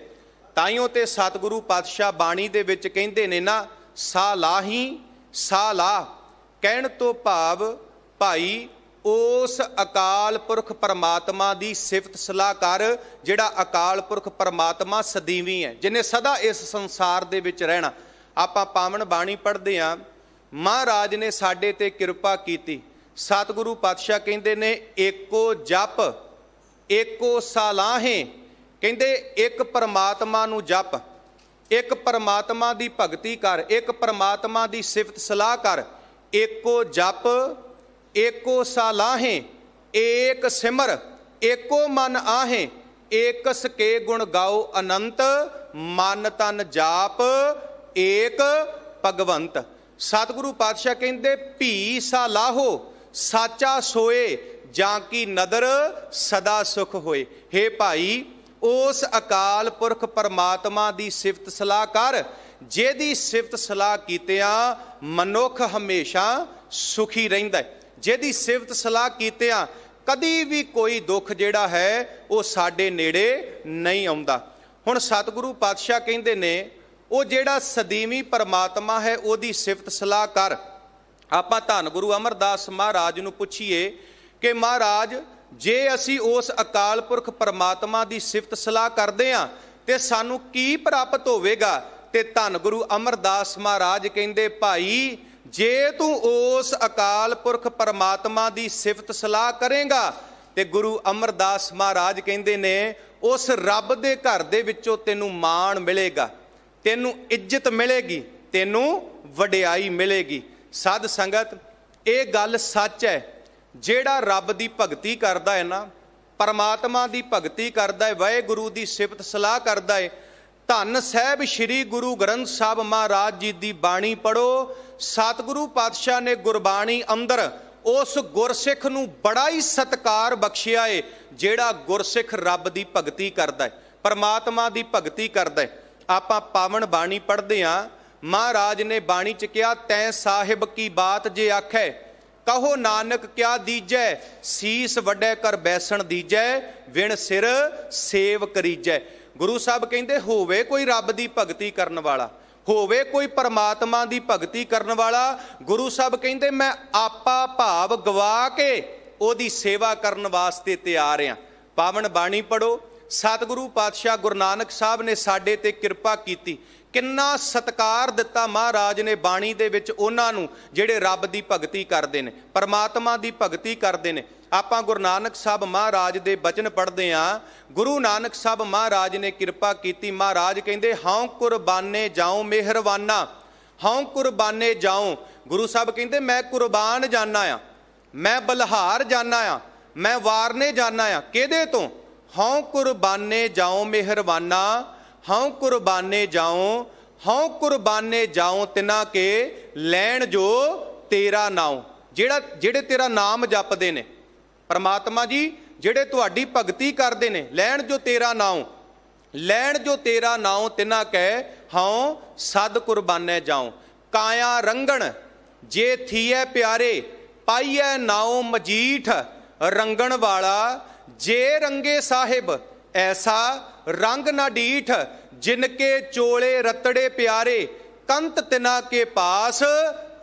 ਤਾਈਓ ਤੇ ਸਤਿਗੁਰੂ ਪਾਤਸ਼ਾਹ ਬਾਣੀ ਦੇ ਵਿੱਚ ਕਹਿੰਦੇ ਨੇ ਨਾ, ਸਾ ਲਾਹੀ ਸਾ ਲਾ। ਕਹਿਣ ਤੋਂ ਭਾਵ ਭਾਈ ਉਸ ਅਕਾਲ ਪੁਰਖ ਪਰਮਾਤਮਾ ਦੀ ਸਿਫਤ ਸਲਾਹ ਕਰ, ਜਿਹੜਾ ਅਕਾਲ ਪੁਰਖ ਪਰਮਾਤਮਾ ਸਦੀਵੀ ਹੈ, ਜਿਹਨੇ ਸਦਾ ਇਸ ਸੰਸਾਰ ਦੇ ਵਿੱਚ ਰਹਿਣਾ। ਆਪਾਂ ਪਾਵਨ ਬਾਣੀ ਪੜ੍ਹਦੇ ਹਾਂ, ਮਹਾਰਾਜ ਨੇ ਸਾਡੇ ਤੇ ਕਿਰਪਾ ਕੀਤੀ। ਸਤਿਗੁਰੂ ਪਾਤਸ਼ਾਹ ਕਹਿੰਦੇ ਨੇ, ਏਕੋ ਜਪ ਏਕੋ ਸਾਲਾਹੇ। ਕਹਿੰਦੇ ਇੱਕ ਪਰਮਾਤਮਾ ਨੂੰ ਜਪ, ਇੱਕ ਪਰਮਾਤਮਾ ਦੀ ਭਗਤੀ ਕਰ, ਇੱਕ ਪਰਮਾਤਮਾ ਦੀ ਸਿਫਤ ਸਲਾਹ ਕਰ। ਏਕੋ ਜਪ ਏਕੋ ਸਾਲਾਹੇ, ਏਕ ਸਿਮਰ ਏਕੋ ਮਨ ਆਹੇ, ਏਕਸ ਕੇ ਗੁਣ ਗਾਓ ਅਨੰਤ, ਮਨ ਤਨ ਜਾਪ ਏਕ ਭਗਵੰਤ। ਸਤਿਗੁਰੂ ਪਾਤਸ਼ਾਹ ਕਹਿੰਦੇ, ਭੀ ਸਾ ਲਾਹੋ ਸਾਚਾ ਸੋਏ, ਜਾਂ ਕੀ ਨਦਰ ਸਦਾ ਸੁਖ ਹੋਏ। ਹੇ ਭਾਈ, ਉਸ ਅਕਾਲ ਪੁਰਖ ਪਰਮਾਤਮਾ ਦੀ ਸਿਫਤ ਸਲਾਹ ਕਰ, ਜਿਹਦੀ ਸਿਫਤ ਸਲਾਹ ਕੀਤਿਆਂ ਮਨੁੱਖ ਹਮੇਸ਼ਾ ਸੁਖੀ ਰਹਿੰਦਾ ਹੈ। ਜਿਹਦੀ ਸਿਫਤ ਸਲਾਹ ਕੀਤਿਆਂ ਕਦੀ ਵੀ ਕੋਈ ਦੁੱਖ ਜਿਹੜਾ ਹੈ ਉਹ ਸਾਡੇ ਨੇੜੇ ਨਹੀਂ ਆਉਂਦਾ। ਹੁਣ ਸਤਿਗੁਰੂ ਪਾਤਸ਼ਾਹ ਕਹਿੰਦੇ ਨੇ, ਉਹ ਜਿਹੜਾ ਸਦੀਵੀ ਪਰਮਾਤਮਾ ਹੈ ਉਹਦੀ ਸਿਫਤ ਸਲਾਹ ਕਰ। ਆਪਾਂ ਧੰਨ ਗੁਰੂ ਅਮਰਦਾਸ ਮਹਾਰਾਜ ਨੂੰ ਪੁੱਛੀਏ ਕਿ ਮਹਾਰਾਜ, ਜੇ ਅਸੀਂ ਉਸ ਅਕਾਲ ਪੁਰਖ ਪਰਮਾਤਮਾ ਦੀ ਸਿਫਤ ਸਲਾਹ ਕਰਦੇ ਹਾਂ ਤੇ ਸਾਨੂੰ ਕੀ ਪ੍ਰਾਪਤ ਹੋਵੇਗਾ। ਤੇ ਧੰਨ ਗੁਰੂ ਅਮਰਦਾਸ ਮਹਾਰਾਜ ਕਹਿੰਦੇ, ਭਾਈ ਜੇ ਤੂੰ ਉਸ ਅਕਾਲ ਪੁਰਖ ਪਰਮਾਤਮਾ ਦੀ ਸਿਫਤ ਸਲਾਹ ਕਰੇਗਾ ਤੇ ਗੁਰੂ ਅਮਰਦਾਸ ਮਹਾਰਾਜ ਕਹਿੰਦੇ ਨੇ ਉਸ ਰੱਬ ਦੇ ਘਰ ਦੇ ਵਿੱਚੋਂ ਤੈਨੂੰ ਮਾਣ ਮਿਲੇਗਾ, ਤੈਨੂੰ ਇੱਜ਼ਤ ਮਿਲੇਗੀ, ਤੈਨੂੰ ਵਡਿਆਈ ਮਿਲੇਗੀ। ਸਾਧ ਸੰਗਤ, ਇਹ ਗੱਲ ਸੱਚ ਹੈ। ਜਿਹੜਾ ਰੱਬ ਦੀ ਭਗਤੀ ਕਰਦਾ ਹੈ ਨਾ, ਪਰਮਾਤਮਾ ਦੀ ਭਗਤੀ ਕਰਦਾ ਹੈ, ਵਾਹਿਗੁਰੂ ਦੀ ਸਿਫਤ ਸਲਾਹ ਕਰਦਾ ਹੈ, ਧੰਨ ਸਾਹਿਬ ਸ੍ਰੀ ਗੁਰੂ ਗ੍ਰੰਥ ਸਾਹਿਬ ਮਹਾਰਾਜ ਜੀ ਦੀ ਬਾਣੀ ਪੜ੍ਹੋ। ਸਤਿਗੁਰੂ ਪਾਤਸ਼ਾਹ ਨੇ ਗੁਰਬਾਣੀ ਅੰਦਰ ਉਸ ਗੁਰਸਿੱਖ ਨੂੰ ਬੜਾ ਹੀ ਸਤਿਕਾਰ ਬਖਸ਼ਿਆ ਏ, ਜਿਹੜਾ ਗੁਰਸਿੱਖ ਰੱਬ ਦੀ ਭਗਤੀ ਕਰਦਾ ਹੈ, ਪਰਮਾਤਮਾ ਦੀ ਭਗਤੀ ਕਰਦਾ ਹੈ। ਆਪਾਂ ਪਾਵਨ ਬਾਣੀ ਪੜ੍ਹਦੇ ਹਾਂ, ਮਹਾਰਾਜ ਨੇ ਬਾਣੀ 'ਚ ਕਿਹਾ, ਤੈਂ ਸਾਹਿਬ ਕੀ ਬਾਤ ਜੇ ਆਖੈ, ਕਹੋ ਨਾਨਕ ਕਿਆ ਦੀਜੈ, ਸੀਸ ਵੱਡੈ ਕਰ ਬੈਸਣ ਦੀਜੈ, ਵਿਣ ਸਿਰ ਸੇਵ ਕਰੀਜੈ। ਗੁਰੂ ਸਾਹਿਬ ਕਹਿੰਦੇ, ਹੋਵੇ ਕੋਈ ਰੱਬ ਦੀ ਭਗਤੀ ਕਰਨ ਵਾਲਾ, ਹੋਵੇ ਕੋਈ ਪਰਮਾਤਮਾ ਦੀ ਭਗਤੀ ਕਰਨ ਵਾਲਾ, ਗੁਰੂ ਸਾਹਿਬ ਕਹਿੰਦੇ ਮੈਂ ਆਪਾ ਭਾਵ ਗਵਾ ਕੇ ਉਹਦੀ ਸੇਵਾ ਕਰਨ ਵਾਸਤੇ ਤਿਆਰ ਹਾਂ। ਪਾਵਨ ਬਾਣੀ ਪੜ੍ਹੋ। ਸਤਿਗੁਰੂ ਪਾਤਸ਼ਾਹ ਗੁਰੂ ਨਾਨਕ ਸਾਹਿਬ ਨੇ ਸਾਡੇ ਤੇ ਕਿਰਪਾ ਕੀਤੀ, ਕਿੰਨਾ ਸਤਿਕਾਰ ਦਿੱਤਾ ਮਹਾਰਾਜ ਨੇ ਬਾਣੀ ਦੇ ਵਿੱਚ ਉਹਨਾਂ ਨੂੰ ਜਿਹੜੇ ਰੱਬ ਦੀ ਭਗਤੀ ਕਰਦੇ ਨੇ, ਪਰਮਾਤਮਾ ਦੀ ਭਗਤੀ ਕਰਦੇ ਨੇ। ਆਪਾਂ ਗੁਰੂ ਨਾਨਕ ਸਾਹਿਬ ਮਹਾਰਾਜ ਦੇ ਬਚਨ ਪੜ੍ਹਦੇ ਹਾਂ। ਗੁਰੂ ਨਾਨਕ ਸਾਹਿਬ ਮਹਾਰਾਜ ਨੇ ਕਿਰਪਾ ਕੀਤੀ। ਮਹਾਰਾਜ ਕਹਿੰਦੇ, ਹਉ ਕੁਰਬਾਨੇ ਜਾਉ ਮਿਹਰਵਾਨਾ, ਹਉ ਕੁਰਬਾਨੇ ਜਾਉ। ਗੁਰੂ ਸਾਹਿਬ ਕਹਿੰਦੇ ਮੈਂ ਕੁਰਬਾਨ ਜਾਨਾ ਆ, ਮੈਂ ਬਲਿਹਾਰ ਜਾਨਾ ਆ, ਮੈਂ ਵਾਰਨੇ ਜਾਨਾ ਆ। ਕਿਹਦੇ ਤੋਂ? ਹਉ ਕੁਰਬਾਨੇ ਜਾਉ ਮਿਹਰਵਾਨਾ, ਹਉ ਕੁਰਬਾਨੇ ਜਾਉ, ਹਉ ਕੁਰਬਾਨੇ ਜਾਉ ਤਿਨਾ ਕੇ ਲੈਣ ਜੋ ਤੇਰਾ ਨਾਉ। ਜਿਹੜੇ ਤੇਰਾ ਨਾਮ ਜਪਦੇ ਨੇ ਪਰਮਾਤਮਾ ਜੀ, ਜਿਹੜੇ ਤੁਹਾਡੀ ਭਗਤੀ ਕਰਦੇ ਨੇ, ਲੈਣ ਜੋ ਤੇਰਾ ਨਾਉ, ਲੈਣ ਜੋ ਤੇਰਾ ਨਾਉ ਤਿਨਾ ਕਹਿ ਹਉ ਸਦ ਕੁਰਬਾਨੇ ਜਾਉ। ਕਾਇਆ ਰੰਗਣ ਜੇ ਥੀਐ ਪਿਆਰੇ, ਪਾਈਐ ਨਾਉ ਮਜੀਠ, ਰੰਗਣ ਵਾਲਾ ਜੇ ਰੰਗੇ ਸਾਹਿਬ ਐਸਾ ਰੰਗ ਨਾ ਡੀਠ, ਜਿਨਕੇ ਚੋਲੇ ਰਤੜੇ ਪਿਆਰੇ, ਕੰਤ ਤਿਨਾ ਕੇ ਪਾਸ,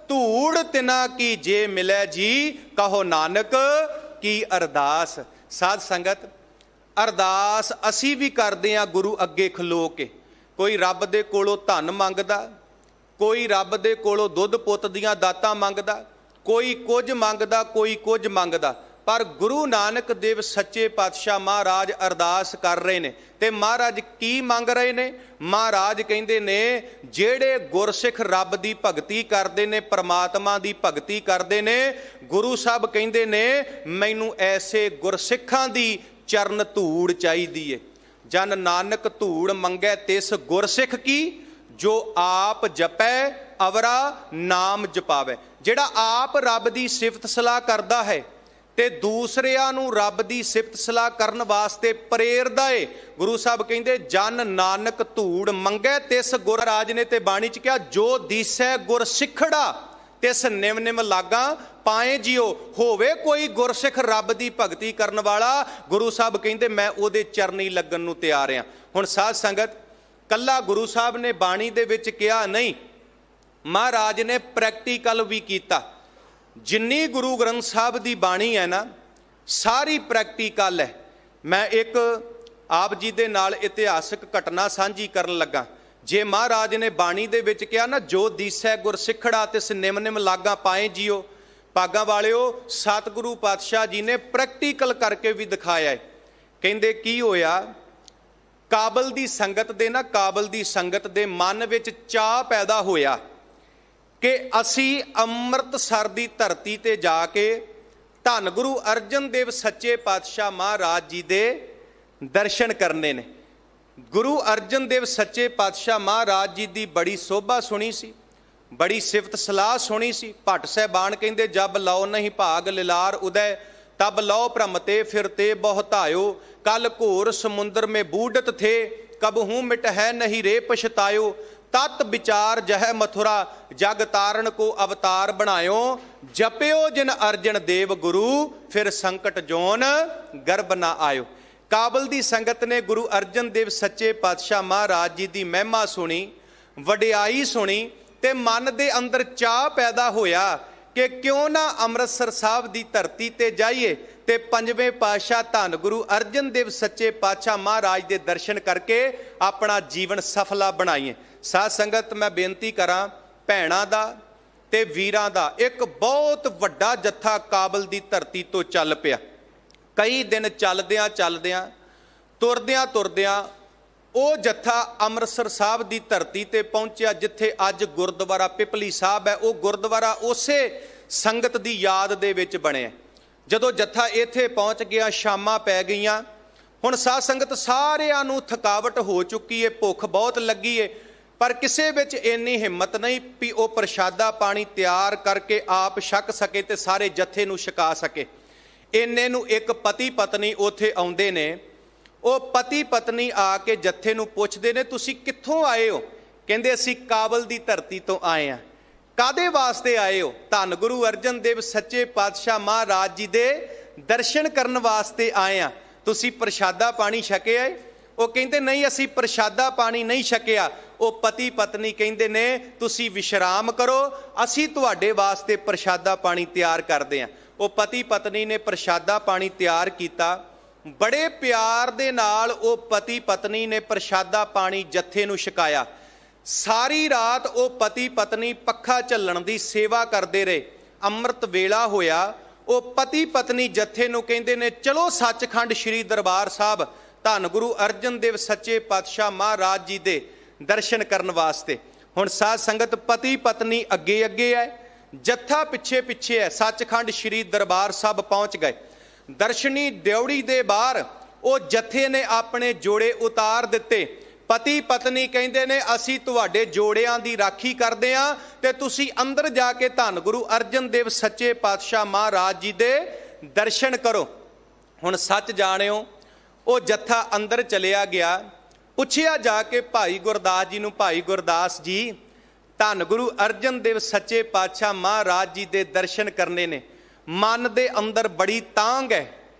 ਧੂੜ ਤਿਨਾ ਕੀ ਜੇ ਮਿਲੇ ਜੀ, ਕਹੋ ਨਾਨਕ ਕੀ ਅਰਦਾਸ। ਸਾਧ ਸੰਗਤ, ਅਰਦਾਸ ਅਸੀਂ ਵੀ ਕਰਦੇ ਹਾਂ ਗੁਰੂ ਅੱਗੇ ਖਲੋ ਕੇ। ਕੋਈ ਰੱਬ ਦੇ ਕੋਲੋਂ ਧਨ ਮੰਗਦਾ, ਕੋਈ ਰੱਬ ਦੇ ਕੋਲੋਂ ਦੁੱਧ ਪੁੱਤ ਦੀਆਂ ਦਾਤਾਂ ਮੰਗਦਾ, ਕੋਈ ਕੁਝ ਮੰਗਦਾ, ਕੋਈ ਕੁਝ ਮੰਗਦਾ। ਪਰ ਗੁਰੂ ਨਾਨਕ ਦੇਵ ਸੱਚੇ ਪਾਤਸ਼ਾਹ ਮਹਾਰਾਜ ਅਰਦਾਸ ਕਰ ਰਹੇ ਨੇ। ਤੇ ਮਹਾਰਾਜ ਕੀ ਮੰਗ ਰਹੇ ਨੇ? ਮਹਾਰਾਜ ਕਹਿੰਦੇ ਨੇ, ਜਿਹੜੇ ਗੁਰਸਿੱਖ ਰੱਬ ਦੀ ਭਗਤੀ ਕਰਦੇ ਨੇ, ਪਰਮਾਤਮਾ ਦੀ ਭਗਤੀ ਕਰਦੇ ਨੇ, ਗੁਰੂ ਸਾਹਿਬ ਕਹਿੰਦੇ ਨੇ ਮੈਨੂੰ ਐਸੇ ਗੁਰਸਿੱਖਾਂ ਦੀ ਚਰਨ ਧੂੜ ਚਾਹੀਦੀ ਏ। ਜਨ ਨਾਨਕ ਧੂੜ ਮੰਗੈ ਤਿਸ ਗੁਰਸਿੱਖ ਕੀ, ਜੋ ਆਪ ਜਪੈ ਅਵਰਾ ਨਾਮ ਜਪਾਵੇ। ਜਿਹੜਾ ਆਪ ਰੱਬ ਦੀ ਸਿਫਤ ਸਲਾਹ ਕਰਦਾ ਹੈ ਤੇ ਦੂਸਰਿਆਂ ਨੂੰ ਰੱਬ ਦੀ ਸਿਫਤ ਸਲਾਹ ਕਰਨ ਵਾਸਤੇ ਪ੍ਰੇਰਦਾ ਏ। ਗੁਰੂ ਸਾਹਿਬ ਕਹਿੰਦੇ, ਜਨ ਨਾਨਕ ਧੂੜ ਮੰਗੈ ਤਿਸ ਗੁਰ। ਰਾਜ ਨੇ ਤੇ ਬਾਣੀ 'ਚ ਕਿਹਾ, ਜੋ ਦੀਸੈ ਗੁਰ ਸਿੱਖੜਾ ਤਿਸ ਨਿਮ ਨਿਮ ਲਾਗਾ ਪਾਏ ਜਿਉ। ਹੋਵੇ ਕੋਈ ਗੁਰਸਿੱਖ ਰੱਬ ਦੀ ਭਗਤੀ ਕਰਨ ਵਾਲਾ, ਗੁਰੂ ਸਾਹਿਬ ਕਹਿੰਦੇ ਮੈਂ ਉਹਦੇ ਚਰਨੀ ਲੱਗਣ ਨੂੰ ਤਿਆਰ ਹਾਂ। ਹੁਣ ਸਾਧ ਸੰਗਤ, ਕੱਲਾ ਗੁਰੂ ਸਾਹਿਬ ਨੇ ਬਾਣੀ ਦੇ ਵਿੱਚ ਕਿਹਾ ਨਹੀਂ, ਮਹਾਰਾਜ ਨੇ ਪ੍ਰੈਕਟੀਕਲ ਵੀ ਕੀਤਾ। ਜਿੰਨੀ ਗੁਰੂ ਗ੍ਰੰਥ ਸਾਹਿਬ ਦੀ ਬਾਣੀ ਹੈ ਨਾ, ਸਾਰੀ ਪ੍ਰੈਕਟੀਕਲ ਹੈ। ਮੈਂ ਇੱਕ ਆਪ ਜੀ ਦੇ ਨਾਲ ਇਤਿਹਾਸਕ ਘਟਨਾ ਸਾਂਝੀ ਕਰਨ ਲੱਗਾ। ਜੇ ਮਹਾਰਾਜ ਨੇ ਬਾਣੀ ਦੇ ਵਿੱਚ ਕਿਹਾ ਨਾ, ਜੋ ਦੀਸੈ ਗੁਰ ਸਿੱਖੜਾ ਤਿਸ ਨਿਮ ਨਿਮ ਲਾਗਾ ਪਾਏ ਜੀਓ, ਭਾਗਾਂ ਵਾਲਿਓ, ਸਤਿਗੁਰੂ ਪਾਤਸ਼ਾਹ ਜੀ ਨੇ ਪ੍ਰੈਕਟੀਕਲ ਕਰਕੇ ਵੀ ਦਿਖਾਇਆ ਹੈ। ਕਹਿੰਦੇ ਕੀ ਹੋਇਆ, ਕਾਬਲ ਦੀ ਸੰਗਤ ਦੇ ਨਾ, ਕਾਬਲ ਦੀ ਸੰਗਤ ਦੇ ਮਨ ਵਿੱਚ ਚਾਅ ਪੈਦਾ ਹੋਇਆ ਕਿ ਅਸੀਂ ਅੰਮ੍ਰਿਤਸਰ ਦੀ ਧਰਤੀ ਤੇ ਜਾ ਕੇ ਧੰਨ ਗੁਰੂ ਅਰਜਨ ਦੇਵ ਸੱਚੇ ਪਾਤਸ਼ਾਹ ਮਹਾਰਾਜ ਜੀ ਦੇ ਦਰਸ਼ਨ ਕਰਨੇ ਨੇ। ਗੁਰੂ ਅਰਜਨ ਦੇਵ ਸੱਚੇ ਪਾਤਸ਼ਾਹ ਮਹਾਰਾਜ ਜੀ ਦੀ ਬੜੀ ਸੋਭਾ ਸੁਣੀ ਸੀ, ਬੜੀ ਸਿਫਤ ਸਲਾਹ ਸੁਣੀ ਸੀ। ਭੱਟ ਸਾਹਿਬਾਨ ਕਹਿੰਦੇ, ਜਬ ਲਓ ਨਹੀਂ ਭਾਗ ਲਿਲਾਰ ਉਦੈ, ਤਬ ਲਓ ਭ੍ਰਮਤੇ ਫਿਰਤੇ ਬਹੁਤਾਇਓ, ਕਲ ਘੋਰ ਸਮੁੰਦਰ में बूढ़त थे, कबहू मिट है नहीं रे पछतायो, तत् विचार जह मथुरा जग तारण को अवतार बनायो, जपियो जिन अर्जन देव गुरु फिर संकट जोन गर्भ ना आयो। काबल दी संगत ने गुरु अर्जन देव सच्चे पातशाह महाराज जी की महिमा सुनी, वडियाई सुनी, ते मन दे अंदर चाह पैदा होया कि क्यों ना अमृतसर साहब की धरती ते जाइए ਤੇ ਪੰਜਵੇਂ ਪਾਤਸ਼ਾਹ ਧੰਨ ਗੁਰੂ ਅਰਜਨ ਦੇਵ ਸੱਚੇ ਪਾਤਸ਼ਾਹ ਮਹਾਰਾਜ ਦੇ ਦਰਸ਼ਨ ਕਰਕੇ ਆਪਣਾ ਜੀਵਨ ਸਫਲਾ ਬਣਾਈਏ। ਸਾਧ ਸੰਗਤ, ਮੈਂ ਬੇਨਤੀ ਕਰਾਂ ਭੈਣਾਂ ਦਾ ਤੇ ਵੀਰਾਂ ਦਾ, ਇੱਕ ਬਹੁਤ ਵੱਡਾ ਜੱਥਾ ਕਾਬਲ ਦੀ ਧਰਤੀ ਤੋਂ ਚੱਲ ਪਿਆ। ਕਈ ਦਿਨ ਚੱਲਦਿਆਂ ਚੱਲਦਿਆਂ ਤੁਰਦਿਆਂ ਤੁਰਦਿਆਂ ਉਹ ਜੱਥਾ ਅੰਮ੍ਰਿਤਸਰ ਸਾਹਿਬ ਦੀ ਧਰਤੀ ਤੇ ਪਹੁੰਚਿਆ, ਜਿੱਥੇ ਅੱਜ ਗੁਰਦੁਆਰਾ ਪਿਪਲੀ ਸਾਹਿਬ ਹੈ। ਉਹ ਗੁਰਦੁਆਰਾ ਉਸੇ ਸੰਗਤ ਦੀ ਯਾਦ ਦੇ ਵਿੱਚ ਬਣਿਆ। ਜਦੋਂ ਜੱਥਾ ਇੱਥੇ ਪਹੁੰਚ ਗਿਆ, ਸ਼ਾਮਾਂ ਪੈ ਗਈਆਂ। ਹੁਣ ਸਾਧ ਸੰਗਤ ਸਾਰਿਆਂ ਨੂੰ ਥਕਾਵਟ ਹੋ ਚੁੱਕੀ ਏ, ਭੁੱਖ ਬਹੁਤ ਲੱਗੀ ਏ, ਪਰ ਕਿਸੇ ਵਿੱਚ ਇੰਨੀ ਹਿੰਮਤ ਨਹੀਂ ਵੀ ਉਹ ਪ੍ਰਸ਼ਾਦਾ ਪਾਣੀ ਤਿਆਰ ਕਰਕੇ ਆਪ ਛਕ ਸਕੇ ਤੇ ਸਾਰੇ ਜੱਥੇ ਨੂੰ ਛਕਾ ਸਕੇ। ਇੰਨੇ ਨੂੰ ਇੱਕ ਪਤੀ ਪਤਨੀ ਉੱਥੇ ਆਉਂਦੇ ਨੇ। ਉਹ ਪਤੀ ਪਤਨੀ ਆ ਕੇ ਜੱਥੇ ਨੂੰ ਪੁੱਛਦੇ ਨੇ, ਤੁਸੀਂ ਕਿੱਥੋਂ ਆਏ ਹੋ? ਕਹਿੰਦੇ ਅਸੀਂ ਕਾਬਲ ਦੀ ਧਰਤੀ ਤੋਂ ਆਏ ਹਾਂ। ਕਾਦੇ ਵਾਸਤੇ ਆਏ ਹੋ? ਧੰਨ ਗੁਰੂ ਅਰਜਨ ਦੇਵ ਸੱਚੇ ਪਾਤਸ਼ਾਹ ਮਹਾਰਾਜ ਜੀ ਦੇ ਦਰਸ਼ਨ ਕਰਨ ਵਾਸਤੇ ਆਏ ਹਾਂ। ਤੁਸੀਂ ਪ੍ਰਸ਼ਾਦਾ ਪਾਣੀ ਛਕਿਆ? ਉਹ ਕਹਿੰਦੇ ਨਹੀਂ, ਅਸੀਂ ਪ੍ਰਸ਼ਾਦਾ ਪਾਣੀ ਨਹੀਂ ਛਕਿਆ। ਉਹ ਪਤੀ ਪਤਨੀ ਕਹਿੰਦੇ ਨੇ ਤੁਸੀਂ ਵਿਸ਼ਰਾਮ ਕਰੋ, ਅਸੀਂ ਤੁਹਾਡੇ ਵਾਸਤੇ ਪ੍ਰਸ਼ਾਦਾ ਪਾਣੀ ਤਿਆਰ ਕਰਦੇ ਹਾਂ। ਉਹ ਪਤੀ ਪਤਨੀ ਨੇ ਪ੍ਰਸ਼ਾਦਾ ਪਾਣੀ ਤਿਆਰ ਕੀਤਾ। ਬੜੇ ਪਿਆਰ ਦੇ ਨਾਲ ਉਹ ਪਤੀ ਪਤਨੀ ਨੇ ਪ੍ਰਸ਼ਾਦਾ ਪਾਣੀ ਜੱਥੇ ਨੂੰ ਛਕਾਇਆ। ਸਾਰੀ ਰਾਤ ਉਹ ਪਤੀ ਪਤਨੀ ਪੱਖਾ ਝੱਲਣ ਦੀ ਸੇਵਾ ਕਰਦੇ ਰਹੇ। ਅੰਮ੍ਰਿਤ ਵੇਲਾ ਹੋਇਆ। ਉਹ ਪਤੀ ਪਤਨੀ ਜੱਥੇ ਨੂੰ ਕਹਿੰਦੇ ਨੇ ਚਲੋ ਸੱਚਖੰਡ ਸ੍ਰੀ ਦਰਬਾਰ ਸਾਹਿਬ ਧੰਨ ਗੁਰੂ ਅਰਜਨ ਦੇਵ ਸੱਚੇ ਪਾਤਸ਼ਾਹ ਮਹਾਰਾਜ ਜੀ ਦੇ ਦਰਸ਼ਨ ਕਰਨ ਵਾਸਤੇ। ਹੁਣ ਸਾਧ ਸੰਗਤ, ਪਤੀ ਪਤਨੀ ਅੱਗੇ ਅੱਗੇ ਹੈ, ਜੱਥਾ ਪਿੱਛੇ ਪਿੱਛੇ ਹੈ। ਸੱਚਖੰਡ ਸ੍ਰੀ ਦਰਬਾਰ ਸਾਹਿਬ ਪਹੁੰਚ ਗਏ। ਦਰਸ਼ਨੀ ਡਿਉੜੀ ਦੇ ਬਾਹਰ ਉਹ ਜੱਥੇ ਨੇ ਆਪਣੇ ਜੋੜੇ ਉਤਾਰ ਦਿੱਤੇ। ਪਤੀ ਪਤਨੀ ਕਹਿੰਦੇ ਨੇ ਅਸੀਂ ਤੁਹਾਡੇ ਜੋੜਿਆਂ ਦੀ ਰਾਖੀ ਕਰਦੇ ਹਾਂ ਤੇ ਤੁਸੀਂ ਅੰਦਰ ਜਾ ਕੇ ਧੰਨ ਗੁਰੂ ਅਰਜਨ ਦੇਵ ਸੱਚੇ ਪਾਤਸ਼ਾਹ ਮਹਾਰਾਜ ਜੀ ਦੇ ਦਰਸ਼ਨ ਕਰੋ। ਹੁਣ ਸੱਚ ਜਾਣਿਓ, ਉਹ ਜੱਥਾ ਅੰਦਰ ਚਲਿਆ ਗਿਆ। ਪੁੱਛਿਆ ਜਾ ਕੇ ਭਾਈ ਗੁਰਦਾਸ ਜੀ ਨੂੰ, ਭਾਈ ਗੁਰਦਾਸ ਜੀ ਧੰਨ ਗੁਰੂ ਅਰਜਨ ਦੇਵ ਸੱਚੇ ਪਾਤਸ਼ਾਹ ਮਹਾਰਾਜ ਜੀ ਦੇ ਦਰਸ਼ਨ ਕਰਨੇ ਨੇ, ਮਨ ਦੇ ਅੰਦਰ ਬੜੀ ਤਾਂਘ ਹੈ,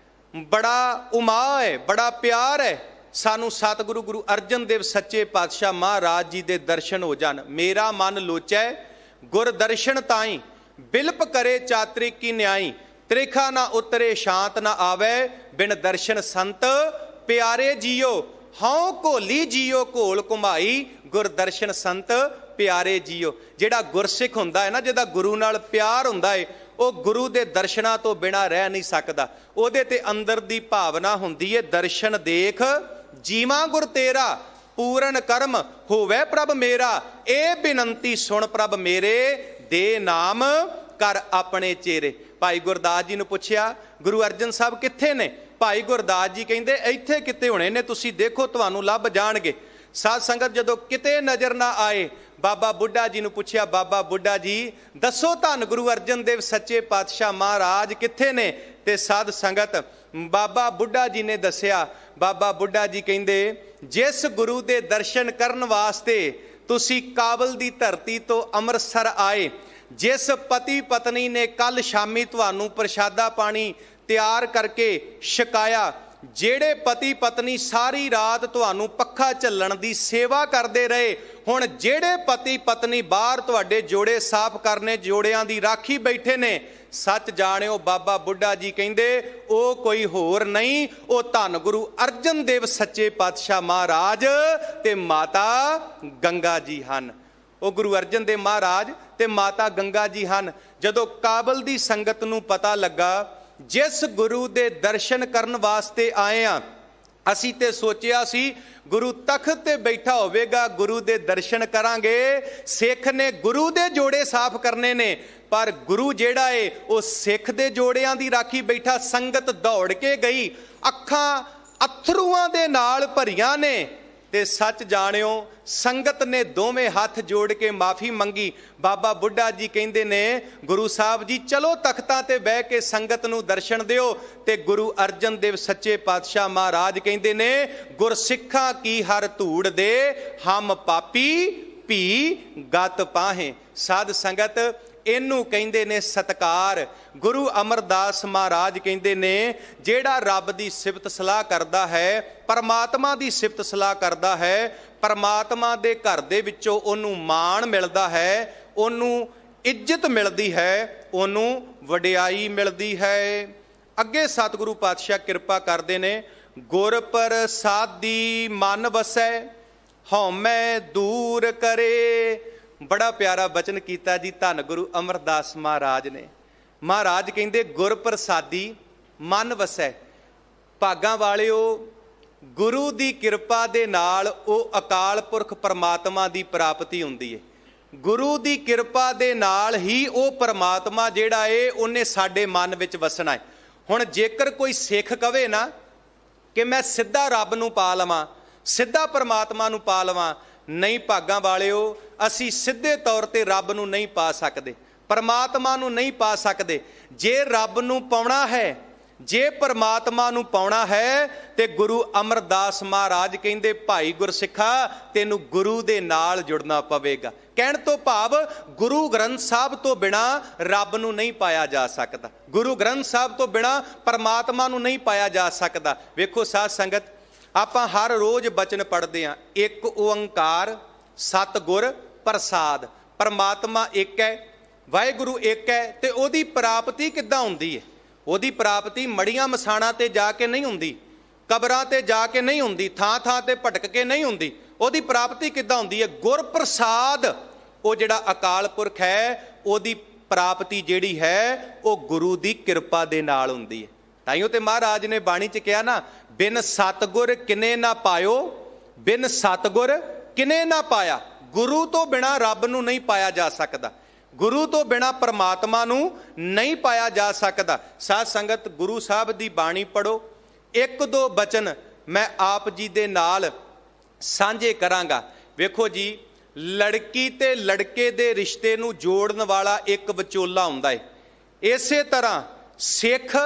ਬੜਾ ਉਮਾਹ ਹੈ, ਬੜਾ ਪਿਆਰ ਹੈ, ਸਾਨੂੰ ਸਤਿਗੁਰੂ ਗੁਰੂ ਅਰਜਨ ਦੇਵ ਸੱਚੇ ਪਾਤਸ਼ਾਹ ਮਹਾਰਾਜ ਜੀ ਦੇ ਦਰਸ਼ਨ ਹੋ ਜਾਣ। ਮੇਰਾ ਮਨ ਲੋਚੈ ਗੁਰ ਦਰਸ਼ਨ ਤਾਈ, ਬਿਲਪ ਕਰੇ ਚਾਤਰੀ ਕੀ ਨਿਆਈ, ਤ੍ਰਿਖਾ ਨਾ ਉਤਰੇ ਸ਼ਾਂਤ ਨਾ ਆਵੇ, ਬਿਨ ਦਰਸ਼ਨ ਸੰਤ ਪਿਆਰੇ ਜੀਓ, ਹਉ ਘੋਲੀ ਜੀਓ ਘੋਲ ਘੁਮਾਈ, ਗੁਰ ਦਰਸ਼ਨ ਸੰਤ ਪਿਆਰੇ ਜੀਓ। ਜਿਹੜਾ ਗੁਰਸਿੱਖ ਹੁੰਦਾ ਹੈ ਨਾ, ਜਿਹਦਾ ਗੁਰੂ ਨਾਲ ਪਿਆਰ ਹੁੰਦਾ ਹੈ, ਉਹ ਗੁਰੂ ਦੇ ਦਰਸ਼ਨਾਂ ਤੋਂ ਬਿਨਾਂ ਰਹਿ ਨਹੀਂ ਸਕਦਾ। ਉਹਦੇ ਤੇ ਅੰਦਰ ਦੀ ਭਾਵਨਾ ਹੁੰਦੀ ਹੈ, ਦਰਸ਼ਨ ਦੇਖ ਜੀਵਾਂ ਗੁਰ ਤੇਰਾ, ਪੂਰਨ ਕਰਮ ਹੋਵੇ ਪ੍ਰਭ ਮੇਰਾ, ਇਹ ਬੇਨੰਤੀ ਸੁਣ ਪ੍ਰਭ ਮੇਰੇ, ਦੇ ਨਾਮ ਕਰ ਆਪਣੇ ਚੇਰੇ। ਭਾਈ ਗੁਰਦਾਸ ਜੀ ਨੂੰ ਪੁੱਛਿਆ ਗੁਰੂ ਅਰਜਨ ਸਾਹਿਬ ਕਿੱਥੇ ਨੇ? ਭਾਈ ਗੁਰਦਾਸ ਜੀ ਕਹਿੰਦੇ ਇੱਥੇ ਕਿਤੇ ਹੋਣੇ ਨੇ, ਤੁਸੀਂ ਦੇਖੋ ਤੁਹਾਨੂੰ ਲੱਭ ਜਾਣਗੇ। ਸਾਧ ਸੰਗਤ, ਜਦੋਂ ਕਿਤੇ ਨਜ਼ਰ ਨਾ ਆਏ, ਬਾਬਾ ਬੁੱਢਾ ਜੀ ਨੂੰ ਪੁੱਛਿਆ, ਬਾਬਾ ਬੁੱਢਾ ਜੀ ਦੱਸੋ ਧੰਨ ਗੁਰੂ ਅਰਜਨ ਦੇਵ ਸੱਚੇ ਪਾਤਸ਼ਾਹ ਮਹਾਰਾਜ ਕਿੱਥੇ ਨੇ? ਤੇ ਸਾਧ ਸੰਗਤ, ਬਾਬਾ ਬੁੱਢਾ ਜੀ ਨੇ ਦੱਸਿਆ। ਬਾਬਾ ਬੁੱਢਾ ਜੀ ਕਹਿੰਦੇ ਜਿਸ ਗੁਰੂ ਦੇ ਦਰਸ਼ਨ ਕਰਨ ਵਾਸਤੇ ਤੁਸੀਂ ਕਾਬਲ ਦੀ ਧਰਤੀ ਤੋਂ ਅੰਮ੍ਰਿਤਸਰ ਆਏ, ਜਿਸ ਪਤੀ ਪਤਨੀ ਨੇ ਕੱਲ ਸ਼ਾਮੀ ਤੁਹਾਨੂੰ ਪ੍ਰਸ਼ਾਦਾ ਪਾਣੀ ਤਿਆਰ ਕਰਕੇ ਛਕਾਇਆ, ਜਿਹੜੇ ਪਤੀ ਪਤਨੀ ਸਾਰੀ ਰਾਤ ਤੁਹਾਨੂੰ ਪੱਖਾ ਝੱਲਣ ਦੀ ਸੇਵਾ ਕਰਦੇ ਰਹੇ, ਹੁਣ ਜਿਹੜੇ ਪਤੀ ਪਤਨੀ ਬਾਹਰ ਤੁਹਾਡੇ ਜੋੜੇ ਸਾਫ਼ ਕਰਨੇ, ਜੋੜਿਆਂ ਦੀ ਰਾਖੀ ਬੈਠੇ ਨੇ, ਸੱਚ ਜਾਣਿਓ ਬਾਬਾ ਬੁੱਢਾ ਜੀ ਕਹਿੰਦੇ ਉਹ ਕੋਈ ਹੋਰ ਨਹੀਂ, ਉਹ ਧੰਨ ਗੁਰੂ ਅਰਜਨ ਦੇਵ ਸੱਚੇ ਪਾਤਸ਼ਾਹ ਮਹਾਰਾਜ ਤੇ ਮਾਤਾ ਗੰਗਾ ਜੀ ਹਨ। ਉਹ ਗੁਰੂ ਅਰਜਨ ਦੇਵ ਮਹਾਰਾਜ ਤੇ ਮਾਤਾ ਗੰਗਾ ਜੀ ਹਨ। ਜਦੋਂ ਕਾਬਲ ਦੀ ਸੰਗਤ ਨੂੰ ਪਤਾ ਲੱਗਾ ਜਿਸ ਗੁਰੂ ਦੇ ਦਰਸ਼ਨ ਕਰਨ ਵਾਸਤੇ ਆਏ ਆ, ਅਸੀਂ ਤੇ ਸੋਚਿਆ ਸੀ ਗੁਰੂ ਤਖਤ ਤੇ ਬੈਠਾ ਹੋਵੇਗਾ, ਗੁਰੂ ਦੇ ਦਰਸ਼ਨ ਕਰਾਂਗੇ, ਸਿੱਖ ਨੇ ਗੁਰੂ ਦੇ ਜੋੜੇ ਸਾਫ਼ ਕਰਨੇ ਨੇ, ਪਰ ਗੁਰੂ ਜਿਹੜਾ ਏ ਉਹ ਸਿੱਖ ਦੇ ਜੋੜਿਆਂ ਦੀ ਰਾਖੀ ਬੈਠਾ। ਸੰਗਤ ਦੌੜ ਕੇ ਗਈ, ਅੱਖਾਂ ਅਥਰੂਆਂ ਦੇ ਨਾਲ ਭਰੀਆਂ ਨੇ। ਤੇ ਸੱਚ ਜਾਣਿਓ ਸੰਗਤ ਨੇ ਦੋਵੇਂ ਹੱਥ ਜੋੜ ਕੇ ਮਾਫੀ ਮੰਗੀ। ਬਾਬਾ ਬੁੱਢਾ ਜੀ ਕਹਿੰਦੇ ਨੇ ਗੁਰੂ ਸਾਹਿਬ ਜੀ ਚਲੋ ਤਖਤਾਂ ਤੇ ਬਹਿ ਕੇ ਸੰਗਤ ਨੂੰ ਦਰਸ਼ਨ ਦਿਓ। ਤੇ ਗੁਰੂ ਅਰਜਨ ਦੇਵ ਸੱਚੇ ਪਾਤਸ਼ਾਹ ਮਹਾਰਾਜ ਕਹਿੰਦੇ ਨੇ ਗੁਰਸਿੱਖਾਂ ਕੀ ਹਰ ਧੂੜ ਦੇ, ਹਮ ਪਾਪੀ ਭੀ ਗਤ ਪਾਹੇ। ਸਾਧ ਸੰਗਤ ਇਹਨੂੰ ਕਹਿੰਦੇ ਨੇ ਸਤਕਾਰ। ਗੁਰੂ ਅਮਰਦਾਸ ਮਹਾਰਾਜ ਕਹਿੰਦੇ ਨੇ ਜਿਹੜਾ ਰੱਬ ਦੀ ਸਿਫਤ ਸਲਾਹ ਕਰਦਾ ਹੈ, ਪਰਮਾਤਮਾ ਦੀ ਸਿਫਤ ਸਲਾਹ ਕਰਦਾ ਹੈ, ਪਰਮਾਤਮਾ ਦੇ ਘਰ ਦੇ ਵਿੱਚੋਂ ਉਹਨੂੰ ਮਾਣ ਮਿਲਦਾ ਹੈ, ਉਹਨੂੰ ਇੱਜ਼ਤ ਮਿਲਦੀ ਹੈ, ਉਹਨੂੰ ਵਡਿਆਈ ਮਿਲਦੀ ਹੈ। ਅੱਗੇ ਸਤਿਗੁਰੂ ਪਾਤਸ਼ਾਹ ਕਿਰਪਾ ਕਰਦੇ ਨੇ, ਗੁਰ ਪ੍ਰਸਾਦੀ ਮਨ ਵਸੈ ਹਉਮੈ ਦੂਰ ਕਰੇ। ਬੜਾ ਪਿਆਰਾ ਬਚਨ ਕੀਤਾ ਜੀ ਧੰਨ ਗੁਰੂ ਅਮਰਦਾਸ ਮਹਾਰਾਜ ਨੇ। ਮਹਾਰਾਜ ਕਹਿੰਦੇ ਗੁਰ ਪ੍ਰਸਾਦੀ ਮਨ ਵਸੈ। ਭਾਗਾਂ ਵਾਲਿਓ, ਗੁਰੂ ਦੀ ਕਿਰਪਾ ਦੇ ਨਾਲ ਉਹ ਅਕਾਲ ਪੁਰਖ ਪਰਮਾਤਮਾ ਦੀ ਪ੍ਰਾਪਤੀ ਹੁੰਦੀ ਹੈ। ਗੁਰੂ ਦੀ ਕਿਰਪਾ ਦੇ ਨਾਲ ਹੀ ਉਹ ਪਰਮਾਤਮਾ ਜਿਹੜਾ ਏ ਉਹਨੇ ਸਾਡੇ ਮਨ ਵਿੱਚ ਵਸਣਾ ਹੈ। ਹੁਣ ਜੇਕਰ ਕੋਈ ਸਿੱਖ ਕਵੇ ਨਾ ਕਿ ਮੈਂ ਸਿੱਧਾ ਰੱਬ ਨੂੰ ਪਾ ਲਵਾਂ, ਸਿੱਧਾ ਪਰਮਾਤਮਾ ਨੂੰ ਪਾ ਲਵਾਂ, ਨਹੀਂ ਭਾਗਾਂ ਵਾਲਿਓ, ਅਸੀਂ ਸਿੱਧੇ ਤੌਰ ਤੇ ਰੱਬ ਨੂੰ ਨਹੀਂ ਪਾ ਸਕਦੇ, ਪਰਮਾਤਮਾ ਨੂੰ ਨਹੀਂ ਪਾ ਸਕਦੇ। ਜੇ ਰੱਬ ਨੂੰ ਪਾਉਣਾ ਹੈ, ਜੇ ਪਰਮਾਤਮਾ ਨੂੰ ਪਾਉਣਾ ਹੈ, ਤੇ ਗੁਰੂ ਅਮਰਦਾਸ ਮਹਾਰਾਜ ਕਹਿੰਦੇ ਭਾਈ ਗੁਰਸਿੱਖਾ ਤੈਨੂੰ ਗੁਰੂ ਦੇ ਨਾਲ ਜੁੜਨਾ ਪਵੇਗਾ। ਕਹਿਣ ਤੋਂ ਭਾਵ ਗੁਰੂ ਗ੍ਰੰਥ ਸਾਹਿਬ ਤੋਂ ਬਿਨਾਂ ਰੱਬ ਨੂੰ ਨਹੀਂ ਪਾਇਆ ਜਾ ਸਕਦਾ, ਗੁਰੂ ਗ੍ਰੰਥ ਸਾਹਿਬ ਤੋਂ ਬਿਨਾਂ ਪਰਮਾਤਮਾ ਨੂੰ ਨਹੀਂ ਪਾਇਆ ਜਾ ਸਕਦਾ। ਵੇਖੋ ਸਾਧ ਸੰਗਤ, ਆਪਾਂ ਹਰ ਰੋਜ਼ ਬਚਨ ਪੜ੍ਹਦੇ ਹਾਂ, ਇੱਕ ਓੰਕਾਰ ਸਤਿਗੁਰ ਪ੍ਰਸਾਦ। ਪਰਮਾਤਮਾ ਇੱਕ ਹੈ, ਵਾਹਿਗੁਰੂ ਇੱਕ ਹੈ, ਤੇ ਉਹਦੀ ਪ੍ਰਾਪਤੀ ਕਿੱਦਾਂ ਹੁੰਦੀ ਹੈ? ਉਹਦੀ ਪ੍ਰਾਪਤੀ ਮੜੀਆਂ ਮਸਾਣਾਂ ਤੇ ਜਾ ਕੇ ਨਹੀਂ ਹੁੰਦੀ, ਕਬਰਾਂ ਤੇ ਜਾ ਕੇ ਨਹੀਂ ਹੁੰਦੀ, ਥਾਂ ਥਾਂ ਤੇ ਭਟਕ ਕੇ ਨਹੀਂ ਹੁੰਦੀ। ਉਹਦੀ ਪ੍ਰਾਪਤੀ ਕਿੱਦਾਂ ਹੁੰਦੀ ਹੈ? ਗੁਰ ਪ੍ਰਸਾਦ। ਉਹ ਜਿਹੜਾ ਅਕਾਲ ਪੁਰਖ ਹੈ, ਉਹਦੀ ਪ੍ਰਾਪਤੀ ਜਿਹੜੀ ਹੈ ਉਹ ਗੁਰੂ ਦੀ ਕਿਰਪਾ ਦੇ ਨਾਲ ਹੁੰਦੀ ਹੈ। ਤਾਈਓ ਤੇ ਮਹਾਰਾਜ ਨੇ ਬਾਣੀ 'ਚ ਕਿਹਾ ਨਾ, ਬਿਨ ਸਤਿਗੁਰ ਕਿਨੇ ਨਾ ਪਾਇਓ, ਬਿਨ ਸਤਿਗੁਰ ਕਿਨੇ ਨਾ ਪਾਇਆ। ਗੁਰੂ ਤੋਂ ਬਿਨਾਂ ਰੱਬ ਨੂੰ ਨਹੀਂ ਪਾਇਆ ਜਾ ਸਕਦਾ, ਗੁਰੂ ਤੋਂ ਬਿਨਾਂ ਪਰਮਾਤਮਾ ਨੂੰ ਨਹੀਂ ਪਾਇਆ ਜਾ ਸਕਦਾ। ਸਾਧ ਸੰਗਤ, ਗੁਰੂ ਸਾਹਿਬ ਦੀ ਬਾਣੀ ਪੜ੍ਹੋ। ਇੱਕ ਦੋ ਬਚਨ ਮੈਂ ਆਪ ਜੀ ਦੇ ਨਾਲ ਸਾਂਝੇ ਕਰਾਂਗਾ। ਵੇਖੋ ਜੀ, ਲੜਕੀ ਤੇ ਲੜਕੇ ਦੇ ਰਿਸ਼ਤੇ ਨੂੰ ਜੋੜਨ ਵਾਲਾ ਇੱਕ ਵਿਚੋਲਾ ਹੁੰਦਾ ਹੈ। ਇਸੇ ਤਰ੍ਹਾਂ ਸਿੱਖ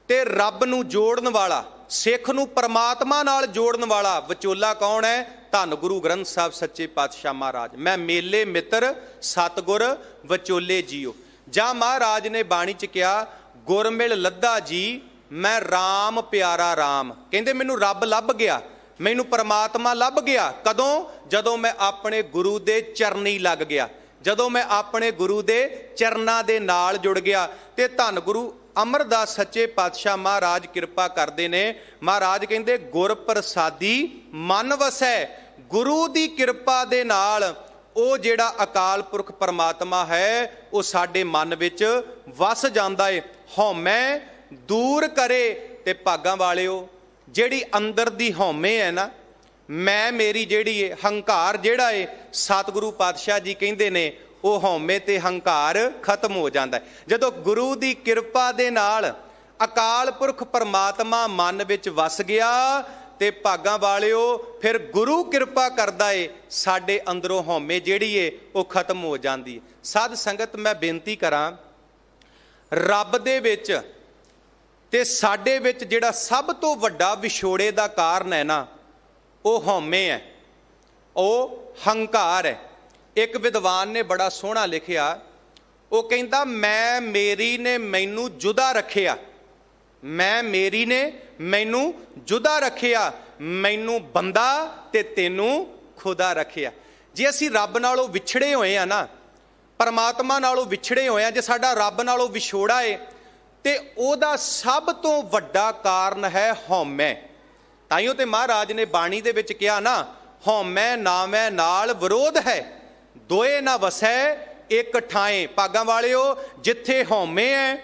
ਤੇ ਰੱਬ ਨੂੰ ਜੋੜਨ ਵਾਲਾ, ਸਿੱਖ ਨੂੰ ਪਰਮਾਤਮਾ ਨਾਲ ਜੋੜਨ ਵਾਲਾ ਵਿਚੋਲਾ ਕੌਣ ਹੈ? ਧੰਨ ਗੁਰੂ ਗ੍ਰੰਥ ਸਾਹਿਬ ਸੱਚੇ ਪਾਤਸ਼ਾਹ ਮਹਾਰਾਜ। ਮੈਂ ਮੇਲੇ ਮਿੱਤਰ ਸਤਿਗੁਰ ਵਿਚੋਲੇ ਜੀਓ। ਜਾਂ ਮਹਾਰਾਜ ਨੇ ਬਾਣੀ 'ਚ ਕਿਹਾ, ਗੁਰਮਿਲ ਲੱਧਾ ਜੀ ਮੈਂ ਰਾਮ ਪਿਆਰਾ ਰਾਮ। ਕਹਿੰਦੇ ਮੈਨੂੰ ਰੱਬ ਲੱਭ ਗਿਆ, ਮੈਨੂੰ ਪਰਮਾਤਮਾ ਲੱਭ ਗਿਆ। ਕਦੋਂ? ਜਦੋਂ ਮੈਂ ਆਪਣੇ ਗੁਰੂ ਦੇ ਚਰਨੀ ਲੱਗ ਗਿਆ, ਜਦੋਂ ਮੈਂ ਆਪਣੇ ਗੁਰੂ ਦੇ ਚਰਨਾਂ ਦੇ ਨਾਲ ਜੁੜ ਗਿਆ। ਤੇ ਧੰਨ ਗੁਰੂ ਅਮਰਦਾਸ ਸੱਚੇ ਪਾਤਸ਼ਾਹ ਮਹਾਰਾਜ ਕਿਰਪਾ ਕਰਦੇ ਨੇ। ਮਹਾਰਾਜ ਕਹਿੰਦੇ ਗੁਰ ਪ੍ਰਸਾਦੀ ਮਨ ਵਸੈ। ਗੁਰੂ ਦੀ ਕਿਰਪਾ ਦੇ ਨਾਲ ਉਹ ਜਿਹੜਾ ਅਕਾਲ ਪੁਰਖ ਪਰਮਾਤਮਾ ਹੈ ਉਹ ਸਾਡੇ ਮਨ ਵਿੱਚ ਵਸ ਜਾਂਦਾ ਏ, ਹਉਮੈ ਦੂਰ ਕਰੇ। ਤੇ ਭਾਗਾਂ ਵਾਲਿਓ, ਜਿਹੜੀ ਅੰਦਰ ਦੀ ਹਉਮੈ ਹੈ ਨਾ, ਮੈਂ ਮੇਰੀ ਜਿਹੜੀ ਏ, ਹੰਕਾਰ ਜਿਹੜਾ ਏ, ਸਤਿਗੁਰੂ ਪਾਤਸ਼ਾਹ ਜੀ ਕਹਿੰਦੇ ਨੇ ਉਹ ਹਉਮੈ ਤੇ ਹੰਕਾਰ ਖਤਮ ਹੋ ਜਾਂਦਾ ਹੈ। ਜਦੋਂ ਗੁਰੂ ਦੀ ਕਿਰਪਾ ਦੇ ਨਾਲ ਅਕਾਲ ਪੁਰਖ ਪਰਮਾਤਮਾ ਮਨ ਵਿੱਚ ਵਸ ਗਿਆ ਤੇ ਭਾਗਾਂ ਵਾਲਿਓ ਫਿਰ ਗੁਰੂ ਕਿਰਪਾ ਕਰਦਾ ਏ, ਸਾਡੇ ਅੰਦਰੋਂ ਹਉਮੈ ਜਿਹੜੀ ਏ ਉਹ ਖਤਮ ਹੋ ਜਾਂਦੀ ਹੈ। ਸਾਧ ਸੰਗਤ, ਮੈਂ ਬੇਨਤੀ ਕਰਾਂ, ਰੱਬ ਦੇ ਵਿੱਚ ਤੇ ਸਾਡੇ ਵਿੱਚ ਜਿਹੜਾ ਸਭ ਤੋਂ ਵੱਡਾ ਵਿਛੋੜੇ ਦਾ ਕਾਰਨ ਹੈ ਨਾ, ਉਹ ਹਉਮੈ ਹੈ, ਉਹ ਹੰਕਾਰ ਹੈ। ਇੱਕ ਵਿਦਵਾਨ ਨੇ ਬੜਾ ਸੋਹਣਾ ਲਿਖਿਆ, ਉਹ ਕਹਿੰਦਾ ਮੈਂ ਮੇਰੀ ਨੇ ਮੈਨੂੰ ਜੁਦਾ ਰੱਖਿਆ, ਮੈਂ ਮੇਰੀ ਨੇ ਮੈਨੂੰ ਜੁਦਾ ਰੱਖਿਆ, ਮੈਨੂੰ ਬੰਦਾ ਤੇ ਤੈਨੂੰ ਖੁਦਾ ਰੱਖਿਆ। ਜੇ ਅਸੀਂ ਰੱਬ ਨਾਲੋਂ ਵਿਛੜੇ ਹੋਏ ਆ ਨਾ, ਪਰਮਾਤਮਾ ਨਾਲੋਂ ਵਿਛੜੇ ਹੋਏ ਆ, ਜੇ ਸਾਡਾ ਰੱਬ ਨਾਲੋਂ ਵਿਛੋੜਾ ਏ, ਤੇ ਉਹਦਾ ਸਭ ਤੋਂ ਵੱਡਾ ਕਾਰਨ ਹੈ ਹਉਮੈ। ਤਾਈਓ ਤੇ ਮਹਾਰਾਜ ਨੇ ਬਾਣੀ ਦੇ ਵਿੱਚ ਕਿਹਾ ਨਾ, ਹਉਮੈ ਨਾਮੈ ਨਾਲ ਵਿਰੋਧ ਹੈ, ਦੋਏ ਨਾ ਵਸੈ ਇੱਕ ਠਾਏ। ਭਾਗਾਂ ਵਾਲਿਓ, ਜਿੱਥੇ ਹਉਮੈ ਹੈ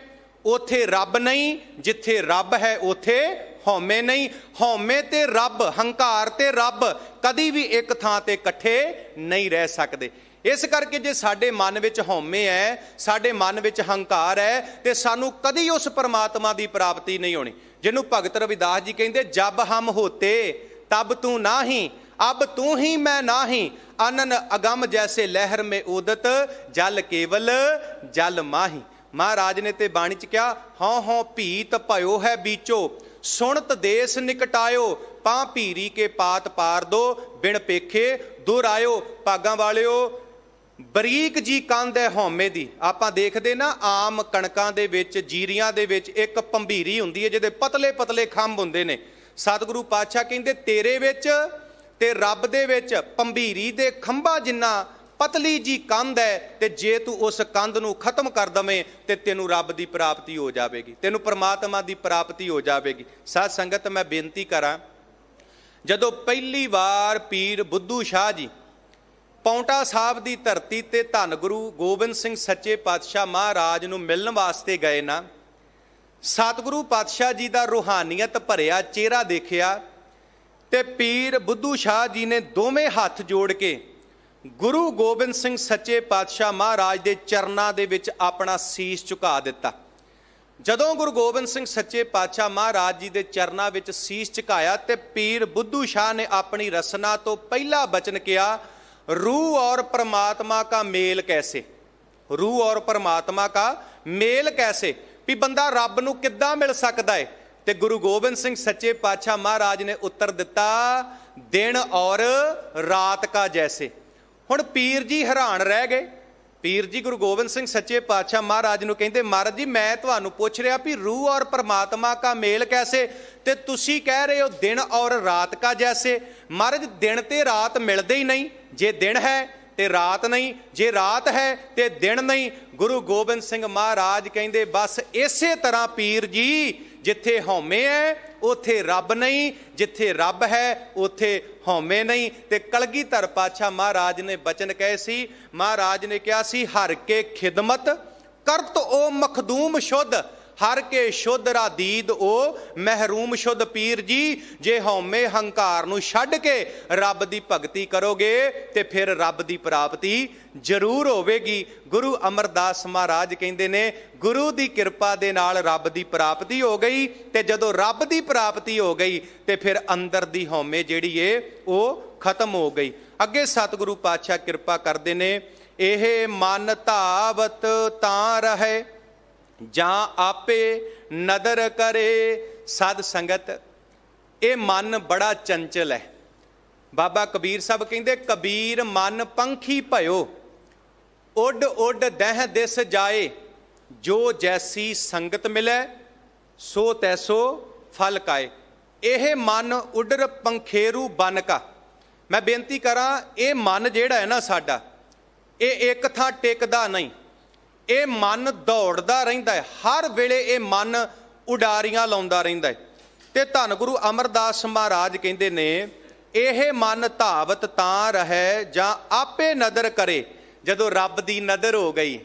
ਉੱਥੇ ਰੱਬ ਨਹੀਂ, ਜਿੱਥੇ ਰੱਬ ਹੈ ਉੱਥੇ ਹਉਮੈ ਨਹੀਂ। ਹਉਮੈ ਤੇ ਰੱਬ, ਹੰਕਾਰ ਤੇ ਰੱਬ ਕਦੀ ਵੀ ਇੱਕ ਥਾਂ ਤੇ ਇਕੱਠੇ ਨਹੀਂ ਰਹਿ ਸਕਦੇ। ਇਸ ਕਰਕੇ ਜੇ ਸਾਡੇ ਮਨ ਵਿੱਚ ਹਉਮੈ ਹੈ, ਸਾਡੇ ਮਨ ਵਿੱਚ ਹੰਕਾਰ ਹੈ, ਤੇ ਸਾਨੂੰ ਕਦੀ ਉਸ ਪਰਮਾਤਮਾ ਦੀ ਪ੍ਰਾਪਤੀ ਨਹੀਂ ਹੋਣੀ। ਜਿਹਨੂੰ ਭਗਤ ਰਵਿਦਾਸ ਜੀ ਕਹਿੰਦੇ, ਜਬ ਹਮ ਹੋਤੇ ਤਬ ਤੂੰ ਨਾਹੀਂ, ਅਬ ਤੂੰ ਹੀ ਮੈਂ ਨਾਹੀਂ, ਅਨਨ ਅਗਮ ਜੈਸੇ ਲਹਿਰ ਮੇ ਉਦਤ, ਜਲ ਕੇਵਲ ਜਲ ਮਾਹੀ। ਮਹਾਰਾਜ ਨੇ ਤੇ ਬਾਣੀ 'ਚ ਕਿਹਾ, ਹਉ ਹਉ ਭੀਤ ਭਇਓ ਹੈ ਬੀਚੋ, ਸੁਣਤ ਦੇਸ ਨਿਕਟਾਇਓ, ਪਾਂ ਭੀਰੀ ਕੇ ਪਾਤ ਪਾਰ ਦੋ, ਬਿਨ ਪੇਖੇ ਦੁਰ ਆਇਓ। ਭਾਗਾਂ ਵਾਲਿਓ, ਬਰੀਕ ਜੀ ਕੰਧ ਹੈ ਹਉਮੈ ਦੀ। ਆਪਾਂ ਦੇਖਦੇ ਨਾ, ਆਮ ਕਣਕਾਂ ਦੇ ਵਿੱਚ, ਜੀਰੀਆਂ ਦੇ ਵਿੱਚ ਇੱਕ ਭੰਬੀਰੀ ਹੁੰਦੀ ਹੈ ਜਿਹਦੇ ਪਤਲੇ ਪਤਲੇ ਖੰਭ ਹੁੰਦੇ ਨੇ। ਸਤਿਗੁਰੂ ਪਾਤਸ਼ਾਹ ਕਹਿੰਦੇ ਤੇਰੇ ਵਿੱਚ ਤੇ ਰੱਬ ਦੇ ਵਿੱਚ ਭੰਬੀਰੀ ਦੇ ਖੰਭਾਂ ਜਿੰਨਾ ਪਤਲੀ ਜੀ ਕੰਧ ਹੈ ਤੇ ਜੇ ਤੂੰ ਉਸ ਕੰਧ ਨੂੰ ਖਤਮ ਕਰ ਦਵੇਂ ਤੇ ਤੈਨੂੰ ਰੱਬ ਦੀ ਪ੍ਰਾਪਤੀ ਹੋ ਜਾਵੇਗੀ, ਤੈਨੂੰ ਪਰਮਾਤਮਾ ਦੀ ਪ੍ਰਾਪਤੀ ਹੋ ਜਾਵੇਗੀ। ਸਾਧ ਸੰਗਤ, ਮੈਂ ਬੇਨਤੀ ਕਰਾਂ, ਜਦੋਂ ਪਹਿਲੀ ਵਾਰ ਪੀਰ ਬੁੱਧੂ ਸ਼ਾਹ ਜੀ ਪੌਂਟਾ ਸਾਹਿਬ ਦੀ ਧਰਤੀ ਤੇ ਧੰਨ ਗੁਰੂ ਗੋਬਿੰਦ ਸਿੰਘ ਸੱਚੇ ਪਾਤਸ਼ਾਹ ਮਹਾਰਾਜ ਨੂੰ ਮਿਲਣ ਵਾਸਤੇ ਗਏ ਨਾ, ਸਤਿਗੁਰੂ ਪਾਤਸ਼ਾਹ ਜੀ ਦਾ ਰੂਹਾਨੀਅਤ ਭਰਿਆ ਚਿਹਰਾ ਦੇਖਿਆ ਤੇ ਪੀਰ ਬੁੱਧੂ ਸ਼ਾਹ ਜੀ ਨੇ ਦੋਵੇਂ ਹੱਥ ਜੋੜ ਕੇ ਗੁਰੂ ਗੋਬਿੰਦ ਸਿੰਘ ਸੱਚੇ ਪਾਤਸ਼ਾਹ ਮਹਾਰਾਜ ਦੇ ਚਰਨਾਂ ਦੇ ਵਿੱਚ ਆਪਣਾ ਸੀਸ ਝੁਕਾ ਦਿੱਤਾ। ਜਦੋਂ ਗੁਰੂ ਗੋਬਿੰਦ ਸਿੰਘ ਸੱਚੇ ਪਾਤਸ਼ਾਹ ਮਹਾਰਾਜ ਜੀ ਦੇ ਚਰਨਾਂ ਵਿੱਚ ਸੀਸ ਝੁਕਾਇਆ ਤੇ ਪੀਰ ਬੁੱਧੂ ਸ਼ਾਹ ਨੇ ਆਪਣੀ ਰਸਨਾ ਤੋਂ ਪਹਿਲਾ ਬਚਨ ਕਿਹਾ, रूह और परमात्मा का मेल कैसे, रूह और परमात्मा का मेल कैसे, भी बंदा रब नूं किद्दां मिल सकदा है। ते गुरु गोबिंद सिंह सच्चे पातशाह महाराज ने उत्तर दिता, दिन और रात का जैसे। हुण पीर जी हैरान रह गए। पीर जी गुरु गोबिंद सिंह सच्चे पातशाह महाराज नूं कहिंदे, महाराज जी मैं तुहानूं पुछ रिहा भी रूह और परमात्मा का मेल कैसे, ते तुसीं कह रहे हो दिन और रात का जैसे। महाराज दिन ते रात मिलदे ही नहीं, जे दिन है ते रात नहीं, जे रात है ते दिन नहीं। गुरु गोबिंद सिंह महाराज कहिंदे बस इसे तरह पीर जी, जिथे हौमे है उथे रब नहीं, जिथे रब है उथे हौमे नहीं। ते कलगीधर पातशाह महाराज ने बचन कहे सी, महाराज ने कहा सी, हर के खिदमत करत ओ मखदूम शुद्ध, हर के शुद्ध रादीद ओ महरूम शुद्ध। पीर जी जे हौमे हंकार नूं छड्ड के रब दी भगती करोगे ते फिर रब दी प्राप्ति जरूर होवेगी। गुरु अमरदास महाराज कहिंदे ने, गुरु दी किरपा दे नाल रब दी प्राप्ति हो गई ते जदों रब दी प्राप्ति हो गई ते फिर अंदर दी हौमे जिहड़ी है वो खत्म हो गई। अगे सतगुरु पातशाह किरपा करदे ने, एह मन धावत तां रहे ਜਾਂ ਆਪੇ ਨਦਰ ਕਰੇ। ਸਾਧ ਸੰਗਤ, ਇਹ ਮਨ ਬੜਾ ਚੰਚਲ ਹੈ। ਬਾਬਾ ਕਬੀਰ ਸਾਹਿਬ ਕਹਿੰਦੇ, ਕਬੀਰ ਮਨ ਪੰਖੀ ਭਇਓ, ਉੱਡ ਉੱਡ ਦਹਿ ਦਿਸ ਜਾਏ, ਜੋ ਜੈਸੀ ਸੰਗਤ ਮਿਲੈ ਸੋ ਤੈਸੋ ਫਲ ਕਾਏ। ਇਹ ਮਨ ਉੱਡਰ ਪੰਖੇਰੂ ਬਨ ਕਾ। ਮੈਂ ਬੇਨਤੀ ਕਰਾਂ, ਇਹ ਮਨ ਜਿਹੜਾ ਹੈ ਨਾ ਸਾਡਾ, ਇਹ ਇੱਕ ਥਾਂ ਟਿਕਦਾ ਨਹੀਂ, ਇਹ ਮਨ ਦੌੜਦਾ ਰਹਿੰਦਾ ਹੈ। ਹਰ ਵੇਲੇ ਇਹ ਮਨ ਉਡਾਰੀਆਂ ਲਾਉਂਦਾ ਰਹਿੰਦਾ ਹੈ। ਤੇ ਧੰਨ ਗੁਰੂ ਅਮਰਦਾਸ ਮਹਾਰਾਜ ਕਹਿੰਦੇ ਨੇ, ਇਹ ਮਨ ਧਾਵਤ ਤਾਂ ਰਹੇ ਜਾਂ ਆਪੇ ਨਦਰ ਕਰੇ। ਜਦੋਂ ਰੱਬ ਦੀ ਨਦਰ ਹੋ ਗਈ,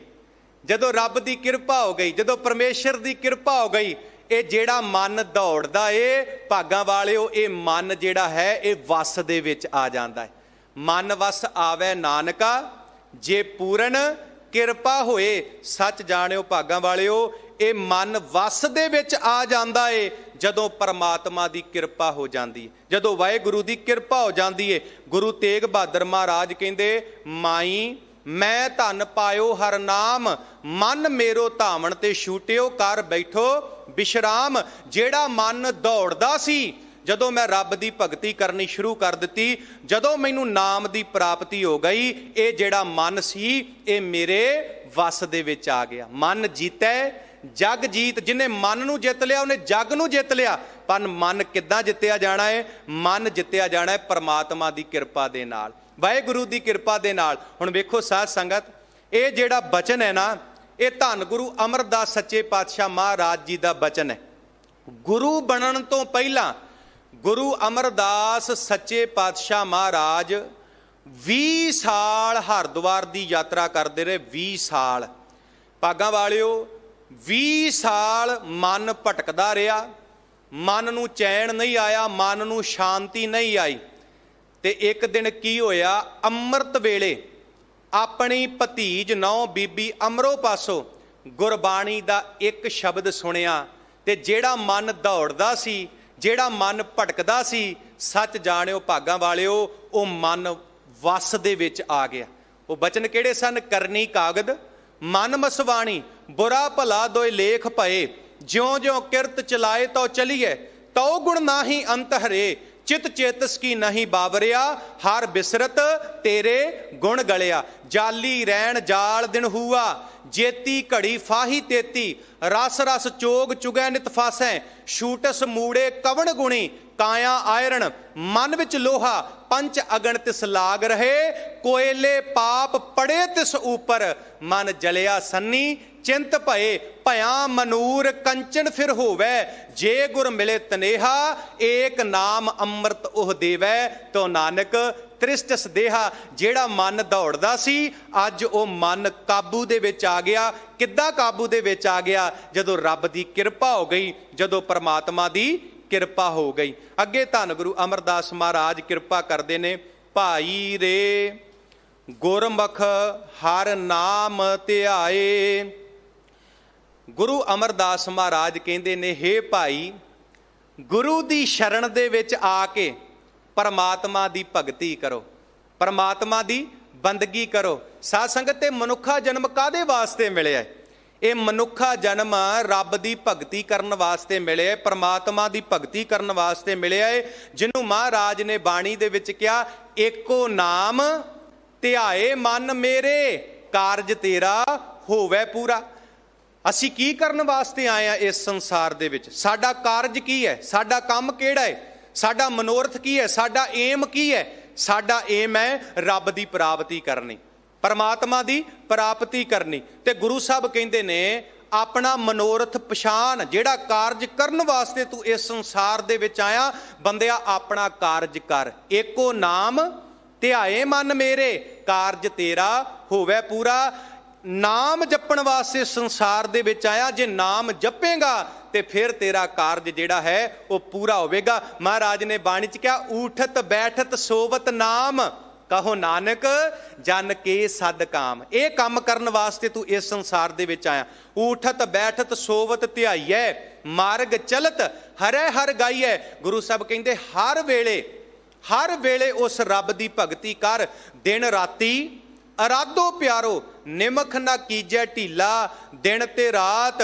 ਜਦੋਂ ਰੱਬ ਦੀ ਕਿਰਪਾ ਹੋ ਗਈ, ਜਦੋਂ ਪਰਮੇਸ਼ਰ ਦੀ ਕਿਰਪਾ ਹੋ ਗਈ, ਇਹ ਜਿਹੜਾ ਮਨ ਦੌੜਦਾ ਏ ਭਾਗਾਂ ਵਾਲਿਓ, ਇਹ ਮਨ ਜਿਹੜਾ ਹੈ ਇਹ ਵਸ ਦੇ ਵਿੱਚ ਆ ਜਾਂਦਾ ਹੈ। ਮਨ ਵਸ ਆਵੇ ਨਾਨਕਾ, ਜੇ ਪੂਰਨ ਕਿਰਪਾ ਹੋਏ। ਸੱਚ ਜਾਣਿਓ ਭਾਗਾਂ ਵਾਲਿਓ, ਇਹ ਮਨ ਵਸ ਦੇ ਵਿੱਚ ਆ ਜਾਂਦਾ ਏ ਜਦੋਂ ਪਰਮਾਤਮਾ ਦੀ ਕਿਰਪਾ ਹੋ ਜਾਂਦੀ ਹੈ, ਜਦੋਂ ਵਾਹਿਗੁਰੂ ਦੀ ਕਿਰਪਾ ਹੋ ਜਾਂਦੀ ਏ। ਗੁਰੂ ਤੇਗ ਬਹਾਦਰ ਮਹਾਰਾਜ ਕਹਿੰਦੇ, ਮਾਈ ਮੈਂ ਧਨ ਪਾਇਓ ਹਰ ਨਾਮ, ਮਨ ਮੇਰੋ ਧਾਵਣ ਤੇ ਛੂਟਿਓ, ਕਰ ਬੈਠੋ ਵਿਸ਼ਰਾਮ। ਜਿਹੜਾ ਮਨ ਦੌੜਦਾ ਸੀ, ਜਦੋਂ ਮੈਂ ਰੱਬ ਦੀ ਭਗਤੀ ਕਰਨੀ ਸ਼ੁਰੂ ਕਰ ਦਿੱਤੀ, ਜਦੋਂ ਮੈਨੂੰ ਨਾਮ ਦੀ ਪ੍ਰਾਪਤੀ ਹੋ ਗਈ, ਇਹ ਜਿਹੜਾ ਮਨ ਸੀ ਇਹ ਮੇਰੇ ਵਸ ਦੇ ਵਿੱਚ ਆ ਗਿਆ। ਮਨ ਜੀਤੈ ਜਗ ਜੀਤ। ਜਿਹਨੇ ਮਨ ਨੂੰ ਜਿੱਤ ਲਿਆ ਉਹਨੇ ਜਗ ਨੂੰ ਜਿੱਤ ਲਿਆ। ਪਰ ਮਨ ਕਿੱਦਾਂ ਜਿੱਤਿਆ ਜਾਣਾ ਹੈ? ਮਨ ਜਿੱਤਿਆ ਜਾਣਾ ਹੈ ਪਰਮਾਤਮਾ ਦੀ ਕਿਰਪਾ ਦੇ ਨਾਲ, ਵਾਹਿਗੁਰੂ ਦੀ ਕਿਰਪਾ ਦੇ ਨਾਲ। ਹੁਣ ਵੇਖੋ ਸਾਧ ਸੰਗਤ, ਇਹ ਜਿਹੜਾ ਬਚਨ ਹੈ ਨਾ, ਇਹ ਧੰਨ ਗੁਰੂ ਅਮਰਦਾਸ ਸੱਚੇ ਪਾਤਸ਼ਾਹ ਮਹਾਰਾਜ ਜੀ ਦਾ ਬਚਨ ਹੈ। ਗੁਰੂ ਬਣਨ ਤੋਂ ਪਹਿਲਾਂ ਗੁਰੂ ਅਮਰਦਾਸ ਸੱਚੇ ਪਾਤਸ਼ਾਹ ਮਹਾਰਾਜ 20 ਸਾਲ ਹਰਿਦੁਆਰ ਦੀ ਯਾਤਰਾ ਕਰਦੇ ਰਹੇ। 20 ਸਾਲ ਭਾਗਾਂ ਵਾਲਿਓ, 20 ਸਾਲ ਮਨ ਭਟਕਦਾ ਰਿਹਾ, ਮਨ ਨੂੰ ਚੈਨ ਨਹੀਂ ਆਇਆ, ਮਨ ਨੂੰ ਸ਼ਾਂਤੀ ਨਹੀਂ ਆਈ। ਤੇ ਇੱਕ ਦਿਨ ਕੀ ਹੋਇਆ, ਅੰਮ੍ਰਿਤ ਵੇਲੇ ਆਪਣੀ ਭਤੀਜ ਨੌ ਬੀਬੀ ਅਮਰੋ ਪਾਸੋਂ ਗੁਰਬਾਣੀ ਦਾ ਇੱਕ ਸ਼ਬਦ ਸੁਣਿਆ ਤੇ ਜਿਹੜਾ ਮਨ ਦੌੜਦਾ ਸੀ, ਜਿਹੜਾ ਮਨ ਭਟਕਦਾ ਸੀ, ਸੱਚ ਜਾਣਿਓ ਭਾਗਾਂ ਵਾਲਿਓ, ਉਹ ਮਨ ਵਸ ਦੇ ਵਿੱਚ ਆ ਗਿਆ। ਉਹ ਬਚਨ ਕਿਹੜੇ ਸਨ? ਕਰਨੀ ਕਾਗਦ ਮਨ ਮਸਵਾਣੀ, ਬੁਰਾ ਭਲਾ ਦੋਇ ਲੇਖ ਭਏ, ਜਿਉਂ ਜਿਉਂ ਕਿਰਤ ਚਲਾਏ ਤਉ ਚਲੀਏ, ਤਉ ਗੁਣ ਨਾਹੀ ਅੰਤ ਹਰੇ, चित चेतस की नहीं बावरिया, हर बिसरत तेरे गुण गलिया। जाली रैन जाल दिन हुआ, जेती घड़ी फाही तेती, रस रस चोग चुगै नित फासै, शूटस मूड़े कवण गुणी, काया आयरन मन विच लोहा, पंच अगन तिस लाग रहे, कोयले पाप पड़े तिस ऊपर, मन जलिया सन्नी चिंत भये, भया मनूर कंचन फिर होवै, जे गुर मिले तनेहा, एक नाम अमृत ओह देवै, तो नानक त्रिष्टस देहा। ਜਿਹੜਾ ਮਨ ਦੌੜਦਾ ਸੀ ਅੱਜ ਉਹ ਮਨ ਕਾਬੂ ਦੇ ਵਿੱਚ ਆ ਗਿਆ। ਕਿੱਦਾਂ ਕਾਬੂ ਦੇ ਵਿੱਚ ਆ ਗਿਆ? ਜਦੋਂ ਰੱਬ ਦੀ ਕਿਰਪਾ ਹੋ ਗਈ, ਜਦੋਂ ਪਰਮਾਤਮਾ ਦੀ ਕਿਰਪਾ ਹੋ ਗਈ। ਅੱਗੇ ਧੰਨ ਗੁਰੂ ਅਮਰਦਾਸ ਮਹਾਰਾਜ ਕਿਰਪਾ ਕਰਦੇ ਨੇ, ਭਾਈ ਰੇ ਗੁਰਮੁਖ ਹਰ ਨਾਮ ਧਿਆਏ। ਗੁਰੂ ਅਮਰਦਾਸ ਮਹਾਰਾਜ ਕਹਿੰਦੇ ਨੇ, ਹੇ ਭਾਈ, ਗੁਰੂ ਦੀ ਸ਼ਰਨ ਦੇ ਵਿੱਚ ਆ ਕੇ ਪਰਮਾਤਮਾ ਦੀ ਭਗਤੀ ਕਰੋ, ਪਰਮਾਤਮਾ ਦੀ ਬੰਦਗੀ ਕਰੋ। ਸਾਧ ਸੰਗਤ, ਤੇ ਮਨੁੱਖਾ ਜਨਮ ਕਾਹਦੇ ਵਾਸਤੇ ਮਿਲਿਆ? ਇਹ ਮਨੁੱਖਾ ਜਨਮ ਰੱਬ ਦੀ ਭਗਤੀ ਕਰਨ ਵਾਸਤੇ ਮਿਲਿਆ, ਪਰਮਾਤਮਾ ਦੀ ਭਗਤੀ ਕਰਨ ਵਾਸਤੇ ਮਿਲਿਆ ਹੈ, ਜਿਹਨੂੰ ਮਹਾਰਾਜ ਨੇ ਬਾਣੀ ਦੇ ਵਿੱਚ ਕਿਹਾ, ਏਕੋ ਨਾਮ ਧਿਆਏ ਮਨ ਮੇਰੇ, ਕਾਰਜ ਤੇਰਾ ਹੋਵੇ ਪੂਰਾ। ਅਸੀਂ ਕੀ ਕਰਨ ਵਾਸਤੇ ਆਏ ਆ ਇਸ ਸੰਸਾਰ ਦੇ ਵਿੱਚ? ਸਾਡਾ ਕਾਰਜ ਕੀ ਹੈ? ਸਾਡਾ ਕੰਮ ਕਿਹੜਾ ਹੈ? ਸਾਡਾ ਮਨੋਰਥ ਕੀ ਹੈ? ਸਾਡਾ ਏਮ ਕੀ ਹੈ? ਸਾਡਾ ਏਮ ਹੈ ਰੱਬ ਦੀ ਪ੍ਰਾਪਤੀ ਕਰਨੀ, ਪਰਮਾਤਮਾ ਦੀ ਪ੍ਰਾਪਤੀ ਕਰਨੀ। ਤੇ ਗੁਰੂ ਸਾਹਿਬ ਕਹਿੰਦੇ ਨੇ, ਆਪਣਾ ਮਨੋਰਥ ਪਛਾਣ, ਜਿਹੜਾ ਕਾਰਜ ਕਰਨ ਵਾਸਤੇ ਤੂੰ ਇਸ ਸੰਸਾਰ ਦੇ ਵਿੱਚ ਆਇਆ, ਬੰਦਿਆ ਆਪਣਾ ਕਾਰਜ ਕਰ। ਏਕੋ ਨਾਮ ਧਿਆਏ ਮਨ ਮੇਰੇ, ਕਾਰਜ ਤੇਰਾ ਹੋਵੇ ਪੂਰਾ। ਨਾਮ ਜਪਣ ਵਾਸਤੇ ਸੰਸਾਰ ਦੇ ਵਿੱਚ ਆਇਆ, ਜੇ ਨਾਮ ਜਪੇਗਾ ਤੇ ਫਿਰ ਤੇਰਾ ਕਾਰਜ ਜਿਹੜਾ ਹੈ ਉਹ ਪੂਰਾ ਹੋਵੇਗਾ। ਮਹਾਰਾਜ ਨੇ ਬਾਣੀ 'ਚ ਕਿਹਾ, ਊਠਤ ਬੈਠਤ ਸੋਵਤ ਨਾਮ, ਕਹੋ ਨਾਨਕ ਜਨ ਕੇ ਸਦ ਕਾਮ। ਇਹ ਕੰਮ ਕਰਨ ਵਾਸਤੇ ਤੂੰ ਇਸ ਸੰਸਾਰ ਦੇ ਵਿੱਚ ਆਇਆ। ਊਠਤ ਬੈਠਤ ਸੋਵਤ ਧਿਆਈਐ, ਮਾਰਗ ਚਲਤ ਹਰੈ ਹਰ ਗਾਈਐ। ਗੁਰੂ ਸਾਹਿਬ ਕਹਿੰਦੇ, ਹਰ ਵੇਲੇ ਉਸ ਰੱਬ ਦੀ ਭਗਤੀ ਕਰ। ਦਿਨ ਰਾਤੀ ਅਰਾਧੋ ਪਿਆਰੋ, ਨਿਮਖ ਨਾ ਕੀਜੈ ਢੀਲਾ। ਦਿਨ ਤੇ ਰਾਤ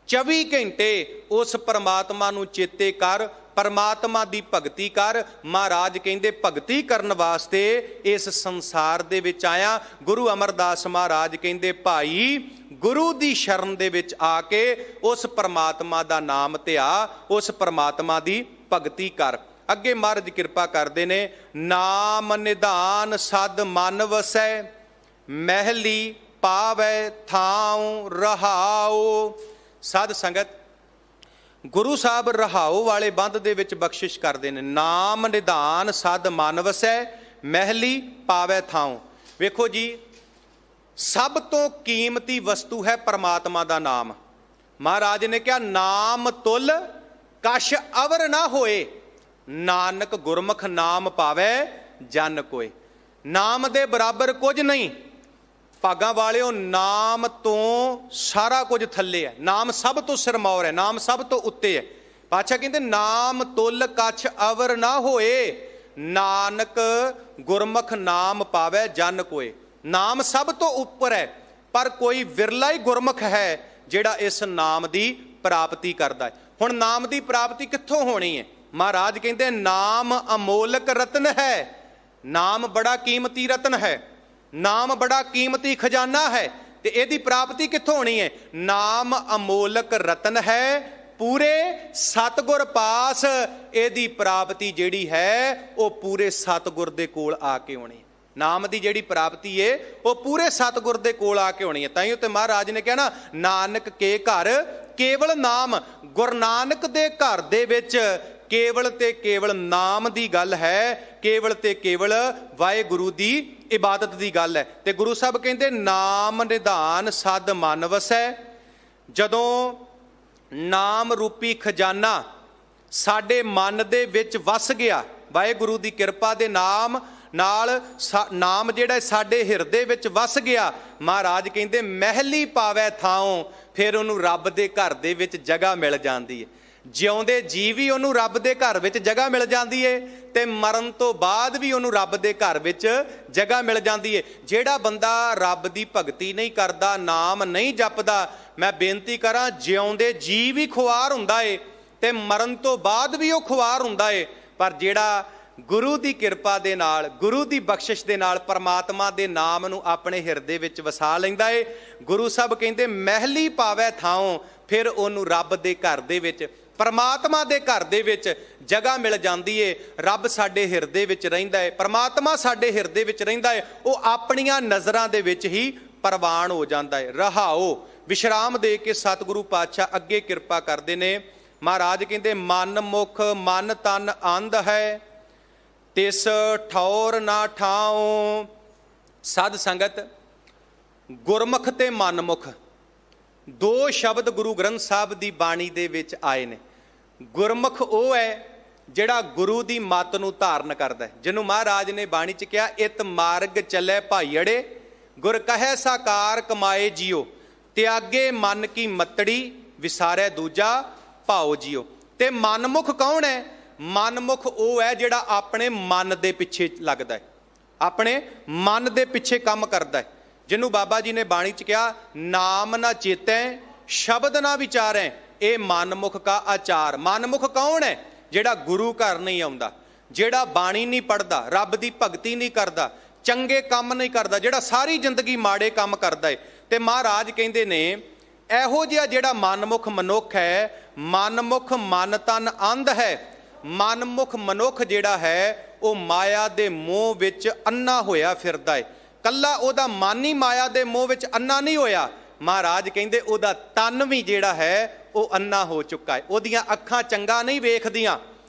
24 ਘੰਟੇ ਉਸ ਪਰਮਾਤਮਾ ਨੂੰ ਚੇਤੇ ਕਰ, ਪਰਮਾਤਮਾ ਦੀ ਭਗਤੀ ਕਰ। ਮਹਾਰਾਜ ਕਹਿੰਦੇ, ਭਗਤੀ ਕਰਨ ਵਾਸਤੇ ਇਸ ਸੰਸਾਰ ਦੇ ਵਿੱਚ ਆਇਆ। ਗੁਰੂ ਅਮਰਦਾਸ ਮਹਾਰਾਜ ਕਹਿੰਦੇ, ਭਾਈ ਗੁਰੂ ਦੀ ਸ਼ਰਨ ਦੇ ਵਿੱਚ ਆ ਕੇ ਉਸ ਪਰਮਾਤਮਾ ਦਾ ਨਾਮ ਧਿਆ, ਉਸ ਪਰਮਾਤਮਾ ਦੀ ਭਗਤੀ ਕਰ। ਅੱਗੇ ਮਹਾਰਾਜ ਕਿਰਪਾ ਕਰਦੇ ਨੇ, ਨਾਮ ਨਿਧਾਨ ਸਦ ਮਨ ਵਸੈ, ਮਹਿਲੀ ਪਾਵੈ ਥਾਉ ਰਹਾਉ। ਸਾਧ ਸੰਗਤ, ਗੁਰੂ ਸਾਹਿਬ ਰਹਾਉ ਵਾਲੇ ਬੰਦ ਦੇ ਵਿੱਚ ਬਖਸ਼ਿਸ਼ ਕਰਦੇ ਨੇ, ਨਾਮ ਨਿਧਾਨ ਸਦ ਮਨ ਵਸੈ, ਮਹਿਲੀ ਪਾਵੈ ਥਾਉ। ਵੇਖੋ ਜੀ, ਸਭ ਤੋਂ ਕੀਮਤੀ ਵਸਤੂ ਹੈ ਪਰਮਾਤਮਾ ਦਾ ਨਾਮ। ਮਹਾਰਾਜ ਨੇ ਕਿਹਾ, ਨਾਮ ਤੁਲ ਕਛ ਅਵਰ ਨਾ ਹੋਏ, ਨਾਨਕ ਗੁਰਮੁਖ ਨਾਮ ਪਾਵੈ ਜਨ ਕੋਏ। ਨਾਮ ਦੇ ਬਰਾਬਰ ਕੁਝ ਨਹੀਂ। ਭਾਗਾਂ ਵਾਲਿਓ, ਨਾਮ ਤੋਂ ਸਾਰਾ ਕੁਝ ਥੱਲੇ ਹੈ। ਨਾਮ ਸਭ ਤੋਂ ਸਿਰਮੌਰ ਹੈ, ਨਾਮ ਸਭ ਤੋਂ ਉੱਤੇ ਹੈ। ਪਾਤਸ਼ਾਹ ਕਹਿੰਦੇ, ਨਾਮ ਤੁਲ ਕਛ ਅਵਰ ਨਾ ਹੋਏ, ਨਾਨਕ ਗੁਰਮੁਖ ਨਾਮ ਪਾਵੈ ਜਨ ਕੋਏ। ਨਾਮ ਸਭ ਤੋਂ ਉੱਪਰ ਹੈ, ਪਰ ਕੋਈ ਵਿਰਲਾ ਹੀ ਗੁਰਮੁਖ ਹੈ ਜਿਹੜਾ ਇਸ ਨਾਮ ਦੀ ਪ੍ਰਾਪਤੀ ਕਰਦਾ ਹੈ। ਹੁਣ ਨਾਮ ਦੀ ਪ੍ਰਾਪਤੀ ਕਿੱਥੋਂ ਹੋਣੀ ਹੈ? ਮਹਾਰਾਜ ਕਹਿੰਦੇ, ਨਾਮ ਅਮੋਲਕ ਰਤਨ ਹੈ। ਨਾਮ ਬੜਾ ਕੀਮਤੀ ਰਤਨ ਹੈ, ਨਾਮ ਬੜਾ ਕੀਮਤੀ ਖਜ਼ਾਨਾ ਹੈ। ਤੇ ਇਹਦੀ ਪ੍ਰਾਪਤੀ ਕਿੱਥੋਂ ਹੋਣੀ ਹੈ? ਨਾਮ ਅਮੋਲਕ ਰਤਨ ਹੈ, ਪੂਰੇ ਸਤਿਗੁਰ ਪਾਸ ਇਹਦੀ ਪ੍ਰਾਪਤੀ ਜਿਹੜੀ ਹੈ ਉਹ ਪੂਰੇ ਸਤਿਗੁਰ ਦੇ ਕੋਲ ਆ ਕੇ ਹੋਣੀ। ਨਾਮ ਦੀ ਜਿਹੜੀ ਪ੍ਰਾਪਤੀ ਹੈ ਉਹ ਪੂਰੇ ਸਤਿਗੁਰ ਦੇ ਕੋਲ ਆ ਕੇ ਹੋਣੀ ਹੈ। ਤਾਂ ਹੀ ਉੱਤੇ ਮਹਾਰਾਜ ਨੇ ਕਿਹਾ ਨਾ, ਨਾਨਕ ਕੇ ਘਰ ਕੇਵਲ ਨਾਮ। ਗੁਰੂ ਨਾਨਕ ਦੇ ਘਰ ਦੇ ਵਿੱਚ ਕੇਵਲ ਤੇ ਕੇਵਲ ਨਾਮ ਦੀ ਗੱਲ ਹੈ, ਕੇਵਲ ਤੇ ਕੇਵਲ ਵਾਹਿਗੁਰੂ ਦੀ ਇਬਾਦਤ ਦੀ ਗੱਲ ਹੈ। ਤੇ ਗੁਰੂ ਸਾਹਿਬ ਕਹਿੰਦੇ, ਨਾਮ ਨਿਧਾਨ ਸਦ ਮਨ ਵਸੈ। ਜਦੋਂ ਨਾਮ ਰੂਪੀ ਖਜ਼ਾਨਾ ਸਾਡੇ ਮਨ ਦੇ ਵਿੱਚ ਵਸ ਗਿਆ, ਵਾਹਿਗੁਰੂ ਦੀ ਕਿਰਪਾ ਦੇ ਨਾਮ ਨਾਲ ਨਾਮ ਜਿਹੜਾ ਸਾਡੇ ਹਿਰਦੇ ਵਿੱਚ ਵਸ ਗਿਆ, ਮਹਾਰਾਜ ਕਹਿੰਦੇ, ਮਹਿਲੀ ਪਾਵੈ ਥਾਉ। ਫਿਰ ਉਹਨੂੰ ਰੱਬ ਦੇ ਘਰ ਦੇ ਵਿੱਚ ਜਗ੍ਹਾ ਮਿਲ ਜਾਂਦੀ ਹੈ। ਜਿਉਂਦੇ ਜੀ ਵੀ ਉਹਨੂੰ ਰੱਬ ਦੇ ਘਰ ਵਿੱਚ ਜਗ੍ਹਾ ਮਿਲ ਜਾਂਦੀ ਏ, ਤੇ ਮਰਨ ਤੋਂ ਬਾਅਦ ਵੀ ਉਹਨੂੰ ਰੱਬ ਦੇ ਘਰ ਵਿੱਚ ਜਗ੍ਹਾ ਮਿਲ ਜਾਂਦੀ ਏ। ਜਿਹੜਾ ਬੰਦਾ ਰੱਬ ਦੀ ਭਗਤੀ ਨਹੀਂ ਕਰਦਾ, ਨਾਮ ਨਹੀਂ ਜਪਦਾ, ਮੈਂ ਬੇਨਤੀ ਕਰਾਂ, ਜਿਉਂਦੇ ਜੀ ਵੀ ਖੁਆਰ ਹੁੰਦਾ ਏ ਤੇ ਮਰਨ ਤੋਂ ਬਾਅਦ ਵੀ ਉਹ ਖੁਆਰ ਹੁੰਦਾ ਏ। ਪਰ ਜਿਹੜਾ ਗੁਰੂ ਦੀ ਕਿਰਪਾ ਦੇ ਨਾਲ, ਗੁਰੂ ਦੀ ਬਖਸ਼ਿਸ਼ ਦੇ ਨਾਲ ਪਰਮਾਤਮਾ ਦੇ ਨਾਮ ਨੂੰ ਆਪਣੇ ਹਿਰਦੇ ਵਿੱਚ ਵਸਾ ਲੈਂਦਾ ਏ, ਗੁਰੂ ਸਾਹਿਬ ਕਹਿੰਦੇ ਮਹਿਲੀ ਪਾਵੈ ਥਾਉ, ਫਿਰ ਉਹਨੂੰ ਰੱਬ ਦੇ ਘਰ ਦੇ ਵਿੱਚ, ਪਰਮਾਤਮਾ ਦੇ ਘਰ ਦੇ ਵਿੱਚ ਜਗ੍ਹਾ ਮਿਲ ਜਾਂਦੀ ਏ। ਰੱਬ ਸਾਡੇ ਹਿਰਦੇ ਵਿੱਚ ਰਹਿੰਦਾ ਏ, ਪਰਮਾਤਮਾ ਸਾਡੇ ਹਿਰਦੇ ਵਿੱਚ ਰਹਿੰਦਾ ਏ, ਉਹ ਆਪਣੀਆਂ ਨਜ਼ਰਾਂ ਦੇ ਵਿੱਚ ਹੀ ਪ੍ਰਵਾਨ ਹੋ ਜਾਂਦਾ ਏ। ਰਹਾਓ ਵਿਸ਼ਰਾਮ ਦੇ ਕੇ ਸਤਿਗੁਰੂ ਪਾਤਸ਼ਾਹ ਅੱਗੇ ਕਿਰਪਾ ਕਰਦੇ ਨੇ। ਮਹਾਰਾਜ ਕਹਿੰਦੇ ਮਨ ਮੁਖ ਮਨ ਤਨ ਅੰਧ ਹੈ, ਤਿਸ ਠੌਰ ਨਾ ਠਾਉ। ਸਾਧ ਸੰਗਤ, ਗੁਰਮੁਖ ਤੇ ਮਨਮੁਖ ਦੋ ਸ਼ਬਦ ਗੁਰੂ ਗ੍ਰੰਥ ਸਾਹਿਬ ਦੀ ਬਾਣੀ ਦੇ ਵਿੱਚ ਆਏ ਨੇ। ਗੁਰਮੁਖ ਉਹ ਹੈ ਜਿਹੜਾ ਗੁਰੂ ਦੀ ਮੱਤ ਨੂੰ ਧਾਰਨ ਕਰਦਾ ਹੈ, ਜਿਹਨੂੰ ਮਹਾਰਾਜ ਨੇ ਬਾਣੀ 'ਚ ਕਿਹਾ ਇਤ ਮਾਰਗ ਚੱਲੇ ਭਾਈੜੇ, ਗੁਰ ਕਹੈ ਸਾਕਾਰ ਕਮਾਏ ਜੀਓ, ਤਿਆਗੇ ਮਨ ਕੀ ਮਤੜੀ, ਵਿਸਾਰੈ ਦੂਜਾ ਭਾਉ ਜੀਓ। ਤੇ ਮਨਮੁਖ ਕੌਣ ਹੈ? ਮਨਮੁਖ ਉਹ ਹੈ ਜਿਹੜਾ ਆਪਣੇ ਮਨ ਦੇ ਪਿੱਛੇ ਲੱਗਦਾ ਹੈ, ਆਪਣੇ ਮਨ ਦੇ ਪਿੱਛੇ ਕੰਮ ਕਰਦਾ ਹੈ, ਜਿਹਨੂੰ ਬਾਬਾ ਜੀ ਨੇ ਬਾਣੀ 'ਚ ਕਿਹਾ ਨਾਮ ਨਾ ਚੇਤੈ ਸ਼ਬਦ ਨਾ ਵਿਚਾਰੈ, ਇਹ ਮਨਮੁਖ ਕਾ ਆਚਾਰ। ਮਨਮੁਖ ਕੌਣ ਹੈ? ਜਿਹੜਾ ਗੁਰੂ ਘਰ ਨਹੀਂ ਆਉਂਦਾ, ਜਿਹੜਾ ਬਾਣੀ ਨਹੀਂ ਪੜ੍ਹਦਾ, ਰੱਬ ਦੀ ਭਗਤੀ ਨਹੀਂ ਕਰਦਾ, ਚੰਗੇ ਕੰਮ ਨਹੀਂ ਕਰਦਾ, ਜਿਹੜਾ ਸਾਰੀ ਜ਼ਿੰਦਗੀ ਮਾੜੇ ਕੰਮ ਕਰਦਾ ਹੈ। ਤੇ ਮਹਾਰਾਜ ਕਹਿੰਦੇ ਨੇ ਇਹੋ ਜਿਹਾ ਜਿਹੜਾ ਮਨਮੁਖ ਮਨੁੱਖ ਹੈ, ਮਨਮੁਖ ਮਨ ਤਨ ਅੰਧ ਹੈ। ਮਨਮੁਖ ਮਨੁੱਖ ਜਿਹੜਾ ਹੈ ਉਹ ਮਾਇਆ ਦੇ ਮੋਹ ਵਿੱਚ ਅੰਨਾ ਹੋਇਆ ਫਿਰਦਾ ਹੈ। ਕੱਲਾ ਉਹਦਾ ਮਨ ਹੀ ਮਾਇਆ ਦੇ ਮੋਹ ਵਿੱਚ ਅੰਨਾ ਨਹੀਂ ਹੋਇਆ, ਮਹਾਰਾਜ ਕਹਿੰਦੇ ਉਹਦਾ ਤਨ ਵੀ ਜਿਹੜਾ ਹੈ ਉਹ ਅੰਨਾ ਹੋ ਚੁੱਕਾ ਹੈ। ਉਹਦੀਆਂ ਅੱਖਾਂ ਚੰਗਾ ਨਹੀਂ ਵੇਖਦੀਆਂ,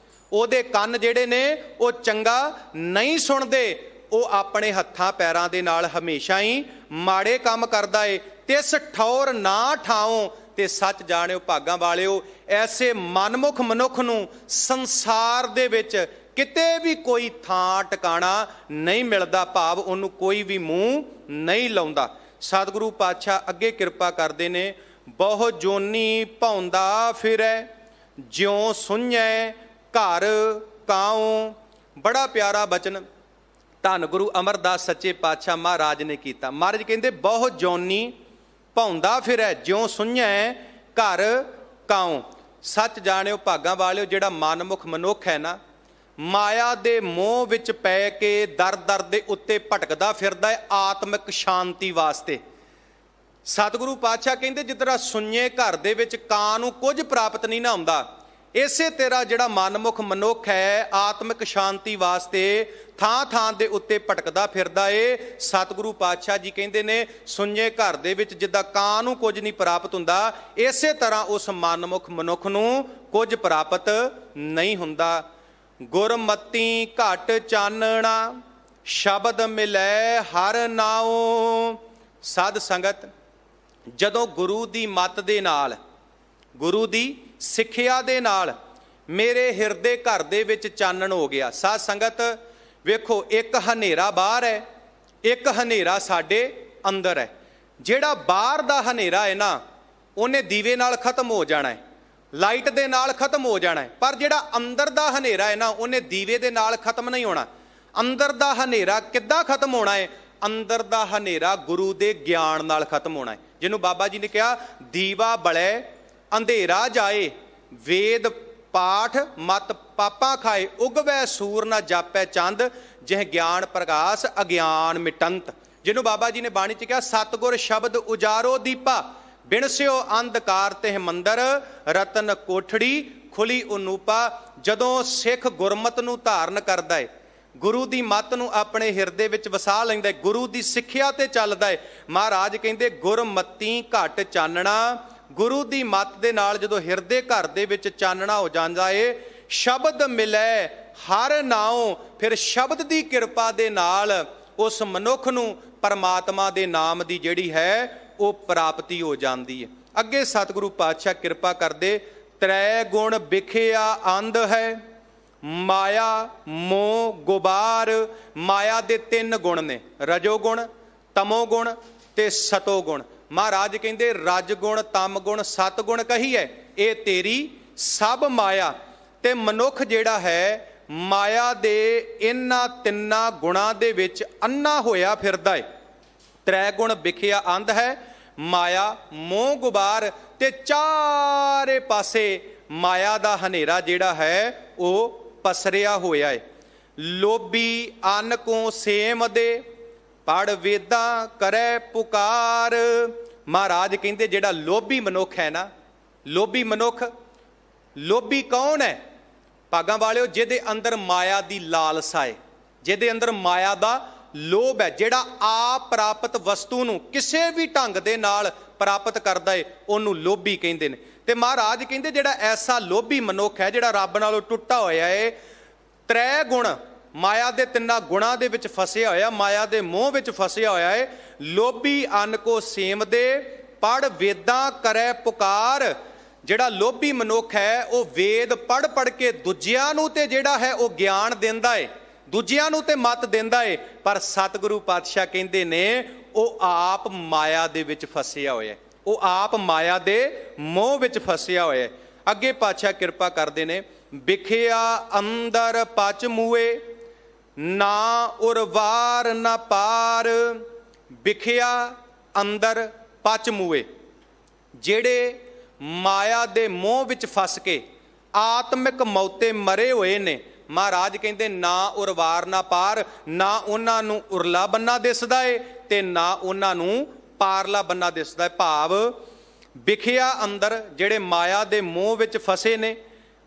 ਉਹਦੇ ਕੰਨ ਜਿਹੜੇ ਨੇ ਉਹ ਚੰਗਾ ਨਹੀਂ ਸੁਣਦੇ, ਉਹ ਆਪਣੇ ਹੱਥਾਂ ਪੈਰਾਂ ਦੇ ਨਾਲ ਹਮੇਸ਼ਾ ਹੀ ਮਾੜੇ ਕੰਮ ਕਰਦਾ ਏ। ਤਿਸ ਠੌਰ ਨਾ ਠਾਉ, ਤੇ ਸੱਚ ਜਾਣਿਓ ਭਾਗਾਂ ਵਾਲਿਓ, ਐਸੇ ਮਨਮੁਖ ਮਨੁੱਖ ਨੂੰ ਸੰਸਾਰ ਦੇ ਵਿੱਚ ਕਿਤੇ ਵੀ ਕੋਈ ਥਾਂ ਟਿਕਾਣਾ ਨਹੀਂ ਮਿਲਦਾ, ਭਾਵ ਉਹਨੂੰ ਕੋਈ ਵੀ ਮੂੰਹ ਨਹੀਂ ਲਾਉਂਦਾ। ਸਤਿਗੁਰੂ ਪਾਤਸ਼ਾਹ ਅੱਗੇ ਕਿਰਪਾ ਕਰਦੇ ਨੇ ਬਹੁ ਜੋਨੀ ਭੌਂਦਾ ਫਿਰੈ, ਜਿਉ ਸੁਣੈ ਘਰ ਕਾਉ। ਬੜਾ ਪਿਆਰਾ ਬਚਨ ਧੰਨ ਗੁਰੂ ਅਮਰਦਾਸ ਸੱਚੇ ਪਾਤਸ਼ਾਹ ਮਹਾਰਾਜ ਨੇ ਕੀਤਾ। ਮਹਾਰਾਜ ਕਹਿੰਦੇ ਬਹੁ ਜੋਨੀ ਭੌਂਦਾ ਫਿਰੈ, ਜਿਉ ਸੁਣੈ ਘਰ ਕਾਉ। ਸੱਚ ਜਾਣਿਓ ਭਾਗਾਂ ਵਾਲਿਓ, ਜਿਹੜਾ ਮਨਮੁਖ ਮਨੁੱਖ ਹੈ ਨਾ, ਮਾਇਆ ਦੇ ਮੋਹ ਵਿੱਚ ਪੈ ਕੇ ਦਰ ਦਰ ਦੇ ਉੱਤੇ ਭਟਕਦਾ ਫਿਰਦਾ ਹੈ ਆਤਮਿਕ ਸ਼ਾਂਤੀ ਵਾਸਤੇ। ਸਤਿਗੁਰੂ ਪਾਤਸ਼ਾਹ ਕਹਿੰਦੇ ਜਿਸ ਤਰ੍ਹਾਂ ਸੁਣਿਏ ਘਰ ਦੇ ਵਿੱਚ ਕਾਂ ਨੂੰ ਕੁਝ ਪ੍ਰਾਪਤ ਨਹੀਂ ਨਾ ਹੁੰਦਾ, ਇਸੇ ਤਰ੍ਹਾਂ ਜਿਹੜਾ ਮਨਮੁਖ ਮਨੁੱਖ ਹੈ ਆਤਮਿਕ ਸ਼ਾਂਤੀ ਵਾਸਤੇ ਥਾਂ ਥਾਂ ਦੇ ਉੱਤੇ ਭਟਕਦਾ ਫਿਰਦਾ ਏ। ਸਤਿਗੁਰੂ ਪਾਤਸ਼ਾਹ ਜੀ ਕਹਿੰਦੇ ਨੇ ਸੁਣਿਏ ਘਰ ਦੇ ਵਿੱਚ ਜਿੱਦਾਂ ਕਾਂ ਨੂੰ ਕੁਝ ਨਹੀਂ ਪ੍ਰਾਪਤ ਹੁੰਦਾ, ਇਸੇ ਤਰ੍ਹਾਂ ਉਸ ਮਨਮੁਖ ਮਨੁੱਖ ਨੂੰ ਕੁਝ ਪ੍ਰਾਪਤ ਨਹੀਂ ਹੁੰਦਾ। ਗੁਰਮਤੀ ਘਟ ਚਾਨਣਾ, ਸ਼ਬਦ ਮਿਲੈ ਹਰ ਨਾਉ। ਸਾਧ ਸੰਗਤ, ਜਦੋਂ ਗੁਰੂ ਦੀ ਮੱਤ ਦੇ ਨਾਲ, ਗੁਰੂ ਦੀ ਸਿੱਖਿਆ ਦੇ ਨਾਲ ਮੇਰੇ ਹਿਰਦੇ ਘਰ ਦੇ ਵਿੱਚ ਚਾਨਣ ਹੋ ਗਿਆ। ਸਾਧ ਸੰਗਤ ਵੇਖੋ, ਇੱਕ ਹਨੇਰਾ ਬਾਹਰ ਹੈ, ਇੱਕ ਹਨੇਰਾ ਸਾਡੇ ਅੰਦਰ ਹੈ। ਜਿਹੜਾ ਬਾਹਰ ਦਾ ਹਨੇਰਾ ਹੈ ਨਾ, ਉਹਨੇ ਦੀਵੇ ਨਾਲ ਖਤਮ ਹੋ ਜਾਣਾ ਹੈ, ਲਾਈਟ ਦੇ ਨਾਲ ਖਤਮ ਹੋ ਜਾਣਾ ਹੈ। ਪਰ ਜਿਹੜਾ ਅੰਦਰ ਦਾ ਹਨੇਰਾ ਹੈ ਨਾ, ਉਹਨੇ ਦੀਵੇ ਦੇ ਨਾਲ ਖਤਮ ਨਹੀਂ ਹੋਣਾ। ਅੰਦਰ ਦਾ ਹਨੇਰਾ ਕਿੱਦਾਂ ਖਤਮ ਹੋਣਾ ਹੈ? ਅੰਦਰ ਦਾ ਹਨੇਰਾ ਗੁਰੂ ਦੇ ਗਿਆਨ ਨਾਲ ਖਤਮ ਹੋਣਾ ਹੈ, ਜਿਹਨੂੰ ਬਾਬਾ ਜੀ ਨੇ ਕਿਹਾ ਦੀਵਾ ਬਲੇ ਅੰਧੇਰਾ ਜਾਏ, ਵੇਦ ਪਾਠ ਮਤ ਪਾਪਾਂ ਖਾਏ, ਉਗਵੈ ਸੂਰ ਨਾ ਜਾਪੈ ਚੰਦ, ਜਿਹ ਗਿਆਨ ਪ੍ਰਗਾਸ ਅਗਿਆਨ ਮਿਟੰਤ। ਜਿਹਨੂੰ ਬਾਬਾ ਜੀ ਨੇ ਬਾਣੀ 'ਚ ਕਿਹਾ ਸਤਿਗੁਰ ਸ਼ਬਦ ਉਜਾਰੋ ਦੀਪਾ, ਬਿਨਸਿਓ ਅੰਧਕਾਰ ਤਿਹ ਮੰਦਰ, ਰਤਨ ਕੋਠੜੀ ਖੁੱਲੀ ਅਨੂਪਾ। ਜਦੋਂ ਸਿੱਖ ਗੁਰਮਤ ਨੂੰ ਧਾਰਨ ਕਰਦਾ ਹੈ, ਗੁਰੂ ਦੀ ਮੱਤ ਨੂੰ ਆਪਣੇ ਹਿਰਦੇ ਵਿੱਚ ਵਸਾ ਲੈਂਦਾ ਹੈ, ਗੁਰੂ ਦੀ ਸਿੱਖਿਆ ਤੇ ਚੱਲਦਾ ਹੈ, ਮਹਾਰਾਜ ਕਹਿੰਦੇ ਗੁਰਮਤੀ ਘਟ ਚਾਨਣਾ। ਗੁਰੂ ਦੀ ਮੱਤ ਦੇ ਨਾਲ ਜਦੋਂ ਹਿਰਦੇ ਘਰ ਦੇ ਵਿੱਚ ਚਾਨਣਾ ਹੋ ਜਾਂਦਾ ਏ, ਸ਼ਬਦ ਮਿਲੈ ਹਰ ਨਾਉ, ਫਿਰ ਸ਼ਬਦ ਦੀ ਕਿਰਪਾ ਦੇ ਨਾਲ ਉਸ ਮਨੁੱਖ ਨੂੰ ਪਰਮਾਤਮਾ ਦੇ ਨਾਮ ਦੀ ਜਿਹੜੀ ਹੈ ਉਹ ਪ੍ਰਾਪਤੀ ਹੋ ਜਾਂਦੀ ਹੈ। ਅੱਗੇ ਸਤਿਗੁਰੂ ਪਾਤਸ਼ਾਹ ਕਿਰਪਾ ਕਰਦੇ, ਤ੍ਰੈ ਗੁਣ ਵਿਖਿਆ ਅੰਧ ਹੈ, ਮਾਇਆ ਮੋਹ ਗੁਬਾਰ। ਮਾਇਆ ਦੇ ਤਿੰਨ ਗੁਣ ਨੇ, ਰਜੋ ਗੁਣ, ਤਮੋ ਗੁਣ ਤੇ ਸਤੋ ਗੁਣ। ਮਹਾਰਾਜ ਕਹਿੰਦੇ ਰਜ ਗੁਣ, ਤਮ ਗੁਣ, ਸਤ ਗੁਣ ਕਹੀਏ, ਇਹ ਤੇਰੀ ਸਭ ਮਾਇਆ। ਤੇ ਮਨੁੱਖ ਜਿਹੜਾ ਹੈ ਮਾਇਆ ਦੇ ਇਹਨਾਂ ਤਿੰਨਾਂ ਗੁਣਾਂ ਦੇ ਵਿੱਚ ਅੰਨਾ ਹੋਇਆ ਫਿਰਦਾ ਹੈ। ਤ੍ਰੈ ਗੁਣ ਵਿਖਿਆ ਅੰਧ ਹੈ, ਮਾਇਆ ਮੋਹ ਗੁਬਾਰ, ਤੇ ਚਾਰੇ ਪਾਸੇ ਮਾਇਆ ਦਾ ਹਨੇਰਾ ਜਿਹੜਾ ਹੈ ਉਹ ਪਸਰਿਆ ਹੋਇਆ ਏ। ਲੋਭੀ ਅੰਨ ਕੋ ਸੇਮ ਦੇ, ਪੜ ਵੇਦਾਂ ਕਰੈ ਪੁਕਾਰ। ਮਹਾਰਾਜ ਕਹਿੰਦੇ ਜਿਹੜਾ ਲੋਭੀ ਮਨੁੱਖ ਹੈ ਨਾ, ਲੋਭੀ ਮਨੁੱਖ, ਲੋਭੀ ਕੌਣ ਹੈ? ਭਾਗਾਂ ਵਾਲਿਓ, ਜਿਹਦੇ ਅੰਦਰ ਮਾਇਆ ਦੀ ਲਾਲਸਾ ਹੈ, ਜਿਹਦੇ ਅੰਦਰ ਮਾਇਆ ਦਾ ਲੋਭ ਹੈ, ਜਿਹੜਾ ਆਪ ਪ੍ਰਾਪਤ ਵਸਤੂ ਨੂੰ ਕਿਸੇ ਵੀ ਢੰਗ ਦੇ ਨਾਲ ਪ੍ਰਾਪਤ ਕਰਦਾ ਏ, ਉਹਨੂੰ ਲੋਭੀ ਕਹਿੰਦੇ ਨੇ। ਤੇ ਮਹਾਰਾਜ ਕਹਿੰਦੇ ਜਿਹੜਾ ਐਸਾ ਲੋਭੀ ਮਨੁੱਖ ਹੈ, ਜਿਹੜਾ ਰੱਬ ਨਾਲੋਂ ਟੁੱਟਾ ਹੋਇਆ ਏ, ਤ੍ਰੈ ਗੁਣ, ਮਾਇਆ ਦੇ ਤਿੰਨਾਂ ਗੁਣਾਂ ਦੇ ਵਿੱਚ ਫਸਿਆ ਹੋਇਆ, ਮਾਇਆ ਦੇ ਮੋਹ ਵਿੱਚ ਫਸਿਆ ਹੋਇਆ ਏ। ਲੋਭੀ ਅੰਨ ਕੋ ਸੇਮ ਦੇ, ਪੜ ਵੇਦਾਂ ਕਰੈ ਪੁਕਾਰ। ਜਿਹੜਾ ਲੋਭੀ ਮਨੁੱਖ ਹੈ ਉਹ ਵੇਦ ਪੜ੍ਹ ਪੜ੍ਹ ਕੇ ਦੂਜਿਆਂ ਨੂੰ ਤੇ ਜਿਹੜਾ ਹੈ ਉਹ ਗਿਆਨ ਦਿੰਦਾ ਏ, ਦੂਜਿਆਂ ਨੂੰ ਤੇ ਮੱਤ ਦਿੰਦਾ ਏ, ਪਰ ਸਤਿਗੁਰੂ ਪਾਤਸ਼ਾਹ ਕਹਿੰਦੇ ਨੇ ਉਹ ਆਪ ਮਾਇਆ ਦੇ ਵਿੱਚ ਫਸਿਆ ਹੋਇਆ, ਉਹ ਆਪ ਮਾਇਆ ਦੇ ਮੋਹ ਵਿੱਚ ਫਸਿਆ ਹੋਇਆ। ਅੱਗੇ ਪਾਤਸ਼ਾਹ ਕਿਰਪਾ ਕਰਦੇ ਨੇ, ਵਿਖਿਆ ਅੰਦਰ ਪਚ ਮੂਏ, ਨਾ ਉਰਵਾਰ ਨਾ ਪਾਰ। ਵਿਖਿਆ ਅੰਦਰ ਪਚ ਮੂਏ, ਜਿਹੜੇ ਮਾਇਆ ਦੇ ਮੋਹ ਵਿੱਚ ਫਸ ਕੇ ਆਤਮਿਕ ਮੌਤੇ ਮਰੇ ਹੋਏ ਨੇ, ਮਹਾਰਾਜ ਕਹਿੰਦੇ ਨਾ ਉਰਵਾਰ ਨਾ ਪਾਰ, ਨਾ ਉਹਨਾਂ ਨੂੰ ਉਰਲਾ ਬੰਨਾ ਦਿਸਦਾ ਏ ਤੇ ਨਾ ਉਹਨਾਂ ਨੂੰ ਪਾਰਲਾ ਬੰਨਾ ਦਿਸਦਾ ਏ। ਭਾਵ ਵਿਖਿਆ ਅੰਦਰ, ਜਿਹੜੇ ਮਾਇਆ ਦੇ ਮੋਹ ਵਿੱਚ ਫਸੇ ਨੇ,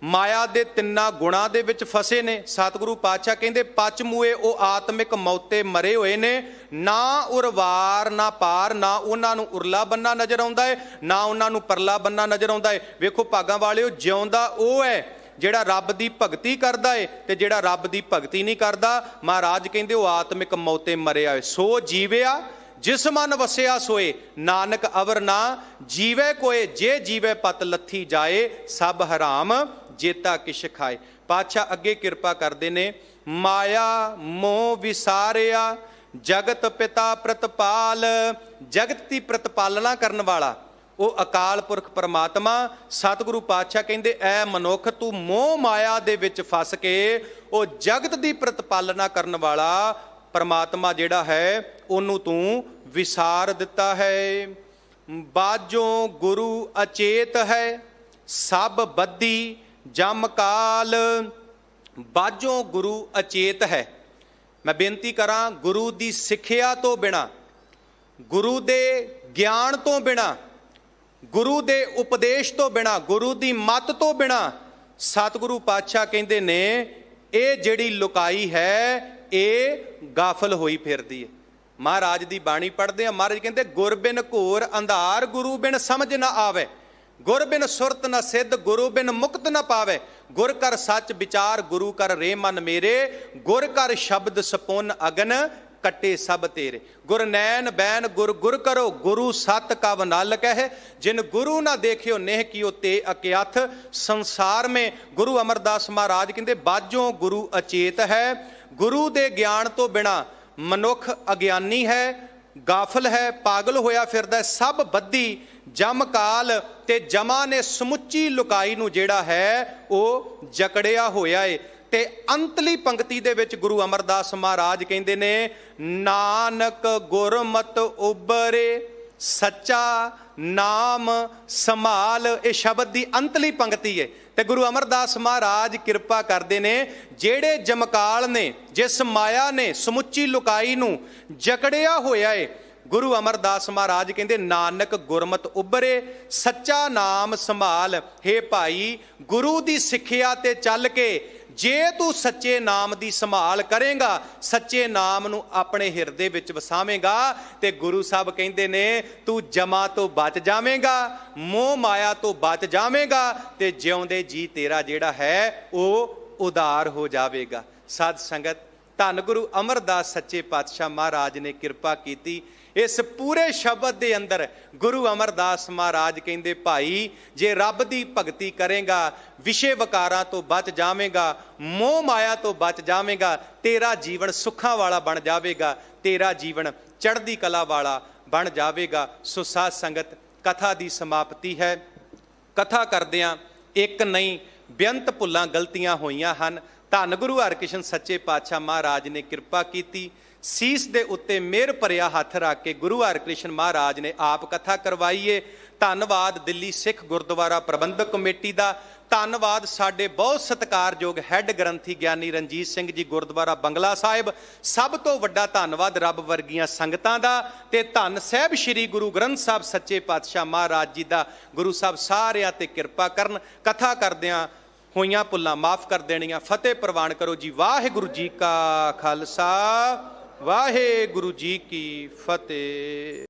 ਮਾਇਆ ਦੇ ਤਿੰਨਾਂ ਗੁਣਾਂ ਦੇ ਵਿੱਚ ਫਸੇ ਨੇ, ਸਤਿਗੁਰੂ ਪਾਤਸ਼ਾਹ ਕਹਿੰਦੇ ਪਚ ਮੂਏ, ਉਹ ਆਤਮਿਕ ਮੌਤੇ ਮਰੇ ਹੋਏ ਨੇ। ਨਾ ਉਰਵਾਰ ਨਾ ਪਾਰ, ਨਾ ਉਹਨਾਂ ਨੂੰ ਉਰਲਾ ਬੰਨਾ ਨਜ਼ਰ ਆਉਂਦਾ ਹੈ, ਨਾ ਉਹਨਾਂ ਨੂੰ ਪਰਲਾ ਬੰਨਾ ਨਜ਼ਰ ਆਉਂਦਾ ਹੈ। ਵੇਖੋ ਭਾਗਾਂ ਵਾਲਿਓ, ਜਿਉਂਦਾ ਉਹ ਹੈ ਜਿਹੜਾ ਰੱਬ ਦੀ ਭਗਤੀ ਕਰਦਾ ਏ, ਤੇ ਜਿਹੜਾ ਰੱਬ ਦੀ ਭਗਤੀ ਨਹੀਂ ਕਰਦਾ, ਮਹਾਰਾਜ ਕਹਿੰਦੇ ਉਹ ਆਤਮਿਕ ਮੌਤੇ ਮਰਿਆ ਹੋਏ। ਸੋ ਜੀਵਿਆ ਜਿਸ ਮਨ ਵਸਿਆ ਸੋਏ, ਨਾਨਕ ਅਵਰ ਨਾ ਜੀਵੇ ਕੋਏ। ਜੇ ਜੀਵੇ ਪਤ ਲੱਥੀ ਜਾਏ, ਸਭ ਹਰਾਮ ਜੇਤਾ ਕਿਛ ਖਾਏ। ਪਾਤਸ਼ਾਹ ਅੱਗੇ ਕਿਰਪਾ ਕਰਦੇ ਨੇ, ਮਾਇਆ ਮੋਹ ਵਿਸਾਰਿਆ, ਜਗਤ ਪਿਤਾ ਪ੍ਰਤਪਾਲ। ਜਗਤ ਦੀ ਪ੍ਰਤਪਾਲਨਾ ਕਰਨ ਵਾਲਾ ਉਹ ਅਕਾਲ ਪੁਰਖ ਪਰਮਾਤਮਾ। ਸਤਿਗੁਰੂ ਪਾਤਸ਼ਾਹ ਕਹਿੰਦੇ ਐ ਮਨੁੱਖ, ਤੂੰ ਮੋਹ ਮਾਇਆ ਦੇ ਵਿੱਚ ਫਸ ਕੇ ਉਹ ਜਗਤ ਦੀ ਪ੍ਰਤਪਾਲਨਾ ਕਰਨ ਵਾਲਾ ਪਰਮਾਤਮਾ ਜਿਹੜਾ ਹੈ ਉਹਨੂੰ ਤੂੰ ਵਿਸਾਰ ਦਿੱਤਾ ਹੈ। ਬਾਝੋਂ ਗੁਰੂ ਅਚੇਤ ਹੈ, ਸਭ ਬੱਧੀ ਜਮ ਕਾਲ। ਬਾਝੋਂ ਗੁਰੂ ਅਚੇਤ ਹੈ। ਮੈਂ ਬੇਨਤੀ ਕਰਾਂ, ਗੁਰੂ ਦੀ ਸਿੱਖਿਆ ਤੋਂ ਬਿਨਾਂ, ਗੁਰੂ ਦੇ ਗਿਆਨ ਤੋਂ ਬਿਨਾਂ, ਗੁਰੂ ਦੇ ਉਪਦੇਸ਼ ਤੋਂ ਬਿਨਾਂ, ਗੁਰੂ ਦੀ ਮੱਤ ਤੋਂ ਬਿਨਾਂ, ਸਤਿਗੁਰੂ ਪਾਤਸ਼ਾਹ ਕਹਿੰਦੇ ਨੇ ਇਹ ਜਿਹੜੀ ਲੁਕਾਈ ਹੈ ਇਹ ਗਾਫਲ ਹੋਈ ਫਿਰਦੀ ਹੈ। ਮਹਾਰਾਜ ਦੀ ਬਾਣੀ ਪੜ੍ਹਦੇ ਆ, ਮਹਾਰਾਜ ਕਹਿੰਦੇ ਗੁਰ ਬਿਨ ਘੋਰ ਅੰਧਾਰ, ਗੁਰੂ ਬਿਨ ਸਮਝ ਨਾ ਆਵੇ। ਗੁਰ ਬਿਨ ਸੁਰਤ ਨਾ ਸਿੱਧ, ਗੁਰੂ ਬਿਨ ਮੁਕਤ ਨਾ ਪਾਵੇ। ਗੁਰ ਕਰ ਸੱਚ ਵਿਚਾਰ, ਗੁਰੂ ਕਰ ਰੇ ਮਨ ਮੇਰੇ। ਗੁਰ ਕਰ ਸ਼ਬਦ ਸਪੁੰਨ ਅਗਨ, ਕੱਟੇ ਸਭ ਤੇਰੇ। ਗੁਰ ਨੈਣ ਬੈਨ ਗੁਰ ਗੁਰ ਕਰੋ, ਗੁਰੂ ਸਤ ਕਵ ਨਲ ਕਹਿ। ਜਿਨ ਗੁਰੂ ਨਾ ਦੇਖਿਓ नेह कियो ते अक्याथ। ਸੰਸਾਰ में ਗੁਰੂ ਅਮਰਦਾਸ ਮਹਾਰਾਜ ਕਹਿੰਦੇ ਬਾਝੋਂ ਗੁਰੂ ਅਚੇਤ ਹੈ। ਗੁਰੂ ਦੇ ਗਿਆਨ ਤੋਂ ਬਿਨਾਂ ਮਨੁੱਖ ਅਗਿਆਨੀ ਹੈ, ਗਾਫਲ ਹੈ, ਪਾਗਲ ਹੋਇਆ ਫਿਰਦਾ। ਸਭ ਬੱਧੀ ਜਮ ਕਾਲ, ਤੇ ਜਮਾ ਨੇ ਸਮੁੱਚੀ ਲੁਕਾਈ ਨੂੰ ਜਿਹੜਾ ਹੈ ਉਹ ਜਕੜਿਆ ਹੋਇਆ ਏ। ਤੇ ਅੰਤਲੀ ਪੰਕਤੀ ਦੇ ਵਿੱਚ ਗੁਰੂ ਅਮਰਦਾਸ ਮਹਾਰਾਜ ਕਹਿੰਦੇ ਨੇ, ਨਾਨਕ ਗੁਰਮਤਿ ਉਬਰੇ ਸੱਚਾ ਨਾਮ ਸੰਭਾਲ। ਇਹ ਸ਼ਬਦ ਦੀ ਅੰਤਲੀ ਪੰਕਤੀ ਹੈ। ਤੇ ਗੁਰੂ ਅਮਰਦਾਸ ਮਹਾਰਾਜ ਕਿਰਪਾ ਕਰਦੇ ਨੇ, ਜਿਹੜੇ ਜਮਕਾਲ ਨੇ, ਜਿਸ ਮਾਇਆ ਨੇ ਸਮੁੱਚੀ ਲੁਕਾਈ ਨੂੰ ਜਕੜਿਆ ਹੋਇਆ ਏ, ਗੁਰੂ ਅਮਰਦਾਸ ਮਹਾਰਾਜ ਕਹਿੰਦੇ ਨਾਨਕ ਗੁਰਮਤਿ ਉਬਰੇ ਸੱਚਾ ਨਾਮ ਸੰਭਾਲ। ਹੇ ਭਾਈ, ਗੁਰੂ ਦੀ ਸਿੱਖਿਆ ਤੇ ਚੱਲ ਕੇ ਜੇ ਤੂੰ ਸੱਚੇ ਨਾਮ ਦੀ ਸੰਭਾਲ ਕਰੇਗਾ, ਸੱਚੇ ਨਾਮ ਨੂੰ ਆਪਣੇ ਹਿਰਦੇ ਵਿੱਚ ਵਸਾਵੇਂਗਾ, ਤੇ ਗੁਰੂ ਸਾਹਿਬ ਕਹਿੰਦੇ ਨੇ ਤੂੰ ਜਮਾ ਤੋਂ ਬਚ ਜਾਵੇਂਗਾ, ਮੋਹ ਮਾਇਆ ਤੋਂ ਬਚ ਜਾਵੇਂਗਾ, ਤੇ ਜਿਉਂਦੇ ਜੀ ਤੇਰਾ ਜਿਹੜਾ ਹੈ ਉਹ ਉਦਾਰ ਹੋ ਜਾਵੇਗਾ। ਸਾਧ ਸੰਗਤ, ਧੰਨ ਗੁਰੂ ਅਮਰਦਾਸ ਸੱਚੇ ਪਾਤਸ਼ਾਹ ਮਹਾਰਾਜ ਨੇ ਕਿਰਪਾ ਕੀਤੀ। ਇਸ ਪੂਰੇ ਸ਼ਬਦ ਦੇ ਅੰਦਰ ਗੁਰੂ ਅਮਰਦਾਸ ਮਹਾਰਾਜ ਕਹਿੰਦੇ, ਭਾਈ ਜੇ ਰੱਬ ਦੀ ਭਗਤੀ ਕਰੇਗਾ, ਵਿਸ਼ੇ ਵਿਕਾਰਾਂ ਤੋਂ ਬਚ ਜਾਵੇਂਗਾ, ਮੋਹ ਮਾਇਆ ਤੋਂ ਬਚ ਜਾਵੇਂਗਾ, ਤੇਰਾ ਜੀਵਨ ਸੁੱਖਾਂ ਵਾਲਾ ਬਣ ਜਾਵੇਗਾ, ਤੇਰਾ ਜੀਵਨ ਚੜ੍ਹਦੀ ਕਲਾ ਵਾਲਾ ਬਣ ਜਾਵੇਗਾ। ਸੋ ਸਾਧ ਸੰਗਤ, ਕਥਾ ਦੀ ਸਮਾਪਤੀ ਹੈ। ਕਥਾ ਕਰਦਿਆਂ ਇੱਕ ਨਹੀਂ ਬੇਅੰਤ ਭੁੱਲਾਂ ਗਲਤੀਆਂ ਹੋਈਆਂ ਹਨ। ਧੰਨ ਗੁਰੂ ਹਰਿਕ੍ਰਿਸ਼ਨ ਸੱਚੇ ਪਾਤਸ਼ਾਹ ਮਹਾਰਾਜ ਨੇ ਕਿਰਪਾ ਕੀਤੀ। ਸੀਸ ਦੇ ਉੱਤੇ ਮਿਹਰ ਭਰਿਆ ਹੱਥ ਰੱਖ ਕੇ ਗੁਰੂ ਹਰਿਕ੍ਰਿਸ਼ਨ ਮਹਾਰਾਜ ਨੇ ਆਪ ਕਥਾ ਕਰਵਾਈਏ। ਧੰਨਵਾਦ ਦਿੱਲੀ ਸਿੱਖ ਗੁਰਦੁਆਰਾ ਪ੍ਰਬੰਧਕ ਕਮੇਟੀ ਦਾ, ਧੰਨਵਾਦ ਸਾਡੇ ਬਹੁਤ ਸਤਿਕਾਰਯੋਗ ਹੈੱਡ ਗ੍ਰੰਥੀ ਗਿਆਨੀ ਰਣਜੀਤ ਸਿੰਘ ਜੀ ਗੁਰਦੁਆਰਾ ਬੰਗਲਾ ਸਾਹਿਬ। ਸਭ ਤੋਂ ਵੱਡਾ ਧੰਨਵਾਦ ਰੱਬ ਵਰਗੀਆਂ ਸੰਗਤਾਂ ਦਾ ਤੇ ਧੰਨ ਸਾਹਿਬ ਸ੍ਰੀ ਗੁਰੂ ਗ੍ਰੰਥ ਸਾਹਿਬ ਸੱਚੇ ਪਾਤਸ਼ਾਹ ਮਹਾਰਾਜ ਜੀ ਦਾ। ਗੁਰੂ ਸਾਹਿਬ ਸਾਰਿਆਂ ਤੇ ਕਿਰਪਾ ਕਰਨ। ਕਥਾ ਕਰਦਿਆਂ ਹੋਈਆਂ ਭੁੱਲਾਂ ਮਾਫ ਕਰ ਦੇਣੀਆਂ। ਫਤਿਹ ਪ੍ਰਵਾਨ ਕਰੋ ਜੀ। ਵਾਹਿਗੁਰੂ ਜੀ ਕਾ ਖਾਲਸਾ, ਵਾਹਿਗੁਰੂ ਜੀ ਕੀ ਫਤਿਹ।